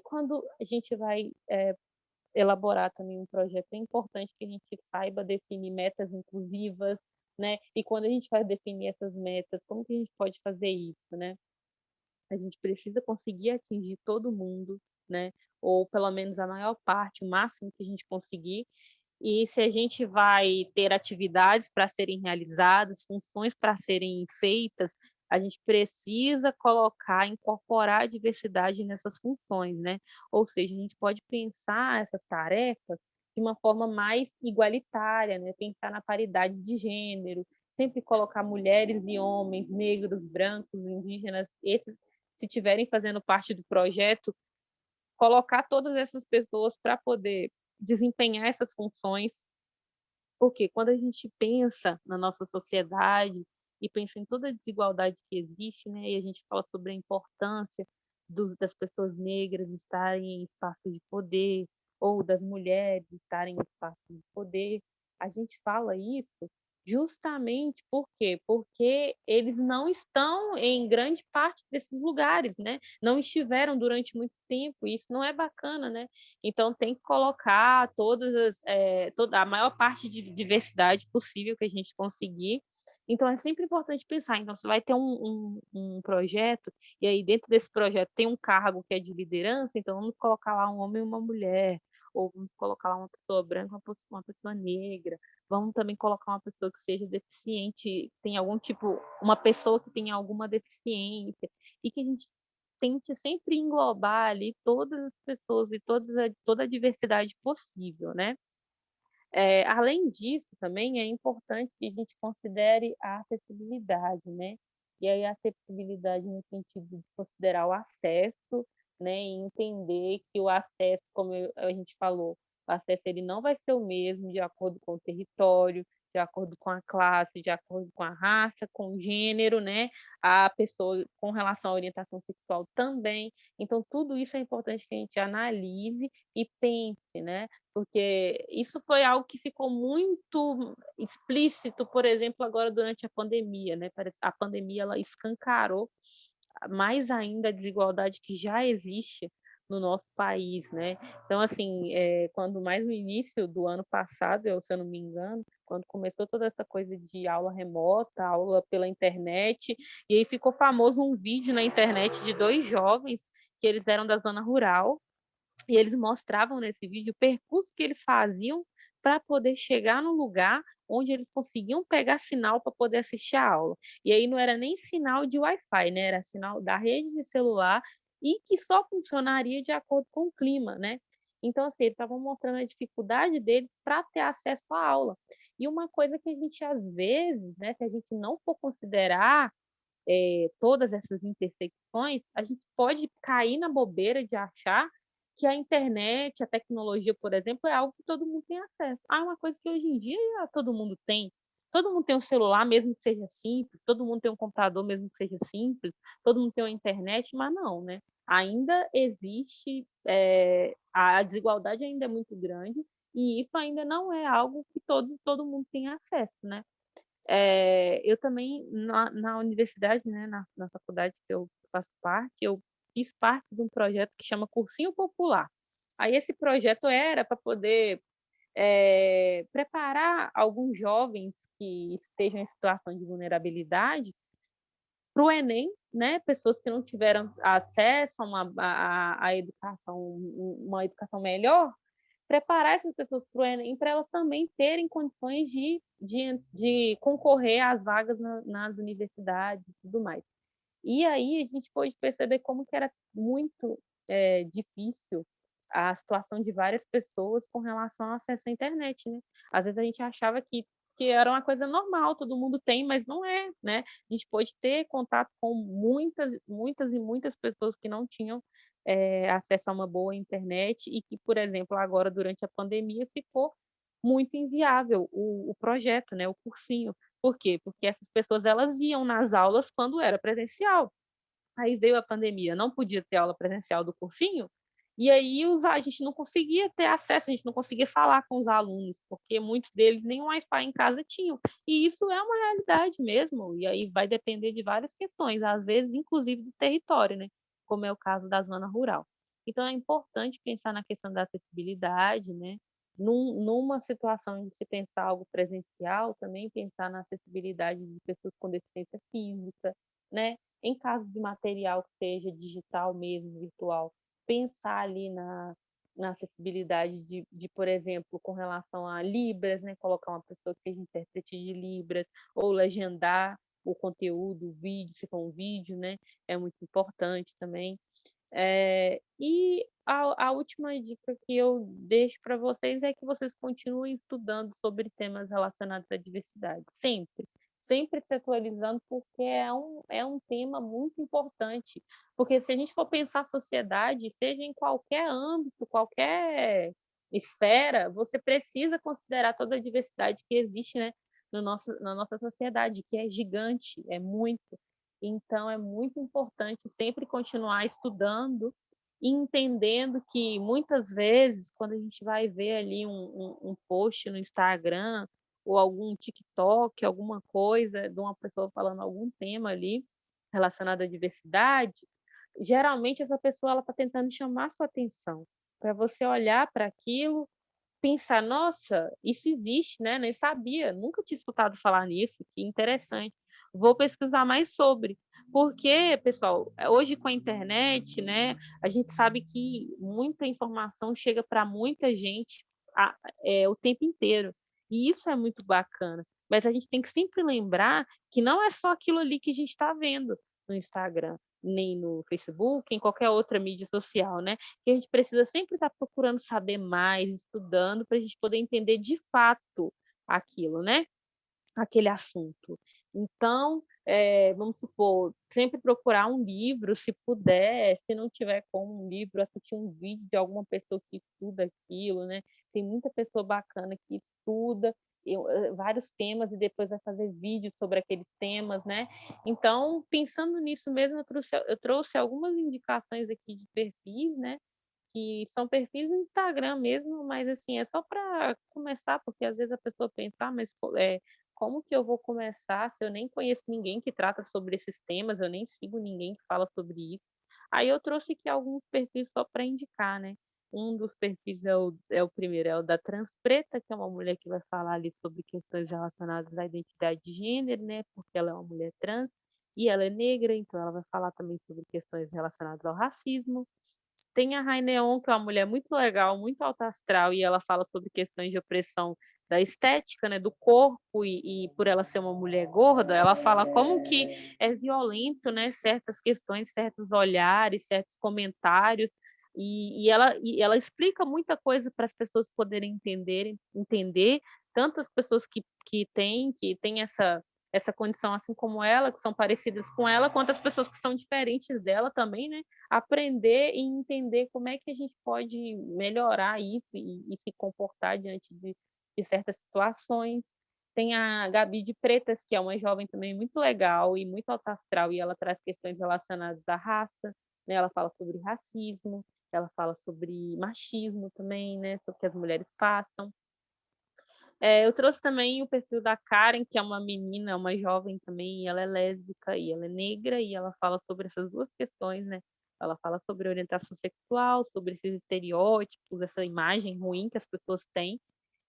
Quando a gente vai elaborar também um projeto, é importante que a gente saiba definir metas inclusivas, né? E quando a gente vai definir essas metas, como que a gente pode fazer isso, né? A gente precisa conseguir atingir todo mundo, né? Ou pelo menos a maior parte, o máximo que a gente conseguir. E se a gente vai ter atividades para serem realizadas, funções para serem feitas, a gente precisa incorporar a diversidade nessas funções, né? Ou seja, a gente pode pensar essas tarefas de uma forma mais igualitária, né? Pensar na paridade de gênero, sempre colocar mulheres e homens, negros, brancos, indígenas, esses, se estiverem fazendo parte do projeto, colocar todas essas pessoas para poder desempenhar essas funções, porque quando a gente pensa na nossa sociedade e pensa em toda a desigualdade que existe, né, e a gente fala sobre a importância das pessoas negras estarem em espaços de poder, ou das mulheres estarem em espaços de poder, a gente fala isso justamente por quê? Porque eles não estão em grande parte desses lugares, né? Não estiveram durante muito tempo, e isso não é bacana, né? Então, tem que colocar toda a maior parte de diversidade possível que a gente conseguir. Então, é sempre importante pensar. Então, você vai ter um projeto, e aí dentro desse projeto tem um cargo que é de liderança, então vamos colocar lá um homem e uma mulher, ou vamos colocar lá uma pessoa branca, uma pessoa negra, vamos também colocar uma pessoa que seja deficiente, tem algum tipo, uma pessoa que tenha alguma deficiência, e que a gente tente sempre englobar ali todas as pessoas e toda a diversidade possível, né? Além disso, também é importante que a gente considere a acessibilidade, né? E aí a acessibilidade no sentido de considerar o acesso, né? E entender que o acesso, como a gente falou, o acesso ele não vai ser o mesmo de acordo com o território, de acordo com a classe, de acordo com a raça, com o gênero, né? A pessoa com relação à orientação sexual também. Então, tudo isso é importante que a gente analise e pense, né? Porque isso foi algo que ficou muito explícito, por exemplo, agora durante a pandemia, né? A pandemia ela escancarou mais ainda a desigualdade que já existe no nosso país, né? Então, assim, quando mais no início do ano passado, se eu não me engano, quando começou toda essa coisa de aula remota, aula pela internet, e aí ficou famoso um vídeo na internet de 2 jovens que eles eram da zona rural, e eles mostravam nesse vídeo o percurso que eles faziam para poder chegar no lugar onde eles conseguiam pegar sinal para poder assistir a aula. E aí não era nem sinal de Wi-Fi, né? Era sinal da rede de celular e que só funcionaria de acordo com o clima, né? Então, assim, eles estavam mostrando a dificuldade deles para ter acesso à aula. E uma coisa que a gente, às vezes, né, se a gente não for considerar todas essas intersecções, a gente pode cair na bobeira de achar que a internet, a tecnologia, por exemplo, é algo que todo mundo tem acesso. É uma coisa que hoje em dia já todo mundo tem. Todo mundo tem um celular, mesmo que seja simples, todo mundo tem um computador, mesmo que seja simples, todo mundo tem uma internet, mas não, né? Ainda existe, a desigualdade ainda é muito grande, e isso ainda não é algo que todo mundo tem acesso, né? Eu também, na universidade, né, na faculdade que eu faço parte, eu fiz parte de um projeto que chama Cursinho Popular. Aí esse projeto era para poder preparar alguns jovens que estejam em situação de vulnerabilidade para o Enem, né, pessoas que não tiveram acesso a educação, uma educação melhor, preparar essas pessoas para o Enem, para elas também terem condições de concorrer às vagas nas universidades e tudo mais. E aí a gente pôde perceber como que era muito difícil a situação de várias pessoas com relação ao acesso à internet, né? Às vezes a gente achava que era uma coisa normal, todo mundo tem, mas não é, né? A gente pôde ter contato com muitas pessoas que não tinham acesso a uma boa internet e que, por exemplo, agora durante a pandemia ficou muito inviável o projeto, né? O cursinho. Por quê? Porque essas pessoas elas iam nas aulas quando era presencial. Aí veio a pandemia, não podia ter aula presencial do cursinho, e aí a gente não conseguia ter acesso, a gente não conseguia falar com os alunos, porque muitos deles nem Wi-Fi em casa tinham. E isso é uma realidade mesmo, e aí vai depender de várias questões, às vezes inclusive do território, né? Como é o caso da zona rural. Então é importante pensar na questão da acessibilidade, né? Numa situação de se pensar algo presencial, também pensar na acessibilidade de pessoas com deficiência física, né? Em caso de material que seja digital mesmo, virtual, pensar ali na acessibilidade por exemplo, com relação a Libras, né? Colocar uma pessoa que seja intérprete de Libras, ou legendar o conteúdo, o vídeo, se for um vídeo, né? É muito importante também. E a última dica que eu deixo para vocês é que vocês continuem estudando sobre temas relacionados à diversidade, sempre se atualizando, porque é um tema muito importante. Porque se a gente for pensar a sociedade, seja em qualquer âmbito, qualquer esfera, você precisa considerar toda a diversidade que existe, né, na nossa sociedade, que é gigante, é muito. Então, é muito importante sempre continuar estudando e entendendo que, muitas vezes, quando a gente vai ver ali um post no Instagram ou algum TikTok, alguma coisa de uma pessoa falando algum tema ali relacionado à diversidade, geralmente essa pessoa ela está tentando chamar sua atenção para você olhar para aquilo, pensar, nossa, isso existe, né? Nem sabia, nunca tinha escutado falar nisso, que interessante. Vou pesquisar mais sobre. Porque, pessoal, hoje com a internet, né, a gente sabe que muita informação chega para muita gente o tempo inteiro. E isso é muito bacana. Mas a gente tem que sempre lembrar que não é só aquilo ali que a gente está vendo no Instagram, nem no Facebook, em qualquer outra mídia social, né? Que a gente precisa sempre estar procurando saber mais, estudando, para a gente poder entender de fato aquilo, né? Aquele assunto. Então, vamos supor, sempre procurar um livro, se puder, se não tiver como um livro, assistir um vídeo de alguma pessoa que estuda aquilo, né? Tem muita pessoa bacana que estuda vários temas e depois vai fazer vídeos sobre aqueles temas, né? Então, pensando nisso mesmo, eu trouxe algumas indicações aqui de perfis, né? Que são perfis no Instagram mesmo, mas assim, é só para começar, porque às vezes a pessoa pensa, mas como que eu vou começar se eu nem conheço ninguém que trata sobre esses temas, eu nem sigo ninguém que fala sobre isso. Aí eu trouxe aqui alguns perfis só para indicar, né? Um dos perfis é o primeiro, é o da Transpreta, que é uma mulher que vai falar ali sobre questões relacionadas à identidade de gênero, né? Porque ela é uma mulher trans e ela é negra, então ela vai falar também sobre questões relacionadas ao racismo. Tem a Raineon, que é uma mulher muito legal, muito alta astral, e ela fala sobre questões de opressão da estética, né, do corpo, e por ela ser uma mulher gorda, ela fala como que é violento, né, certas questões, certos olhares, certos comentários, e ela explica muita coisa para as pessoas poderem entender, tanto as pessoas que têm essa condição assim como ela, que são parecidas com ela, quanto as pessoas que são diferentes dela também, né? Aprender e entender como é que a gente pode melhorar isso e se comportar diante de certas situações. Tem a Gabi de Pretas, que é uma jovem também muito legal e muito alta astral, e ela traz questões relacionadas à raça, né? Ela fala sobre racismo, ela fala sobre machismo também, né? Sobre o que as mulheres passam. Eu trouxe também o perfil da Karen, que é uma menina, uma jovem também, e ela é lésbica e ela é negra, e ela fala sobre essas duas questões, né? Ela fala sobre orientação sexual, sobre esses estereótipos, essa imagem ruim que as pessoas têm,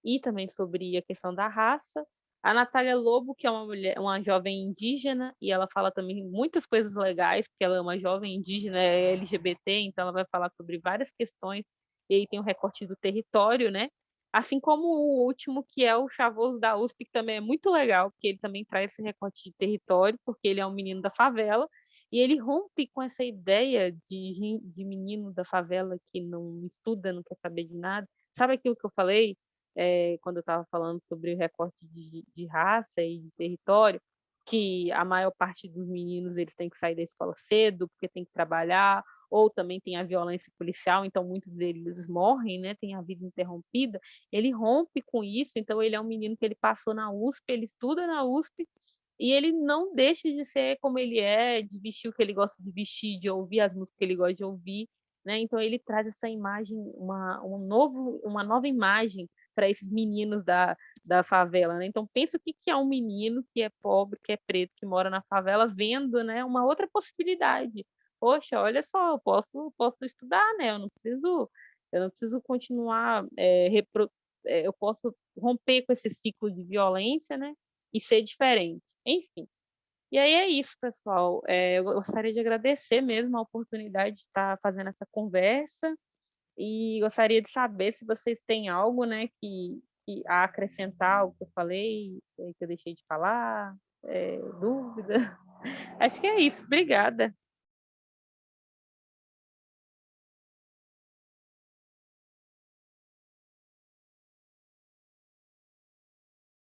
e também sobre a questão da raça. A Natália Lobo, que é uma mulher, uma jovem indígena, e ela fala também muitas coisas legais, porque ela é uma jovem indígena, é LGBT, então ela vai falar sobre várias questões, e aí tem o recorte do território, né? Assim como o último, que é o Chavoso da USP, que também é muito legal, porque ele também traz esse recorte de território, porque ele é um menino da favela, e ele rompe com essa ideia de menino da favela que não estuda, não quer saber de nada. Sabe aquilo que eu falei quando eu estava falando sobre o recorte de raça e de território, que a maior parte dos meninos eles têm que sair da escola cedo, porque tem que trabalhar, ou também tem a violência policial, então muitos deles morrem, né, tem a vida interrompida. Ele rompe com isso, então ele é um menino que ele passou na USP, ele estuda na USP, e ele não deixa de ser como ele é, de vestir o que ele gosta de vestir, de ouvir as músicas que ele gosta de ouvir, né? Então ele traz essa imagem, uma nova imagem para esses meninos da favela, né? Então pensa o que é um menino que é pobre, que é preto, que mora na favela, vendo, né, uma outra possibilidade. Poxa, olha só, eu posso estudar, né? Eu não preciso continuar, eu posso romper com esse ciclo de violência, né? E ser diferente. Enfim. E aí é isso, pessoal. Eu gostaria de agradecer mesmo a oportunidade de estar fazendo essa conversa e gostaria de saber se vocês têm algo, né, que a acrescentar ao que eu falei, que eu deixei de falar, dúvida. Acho que é isso. Obrigada.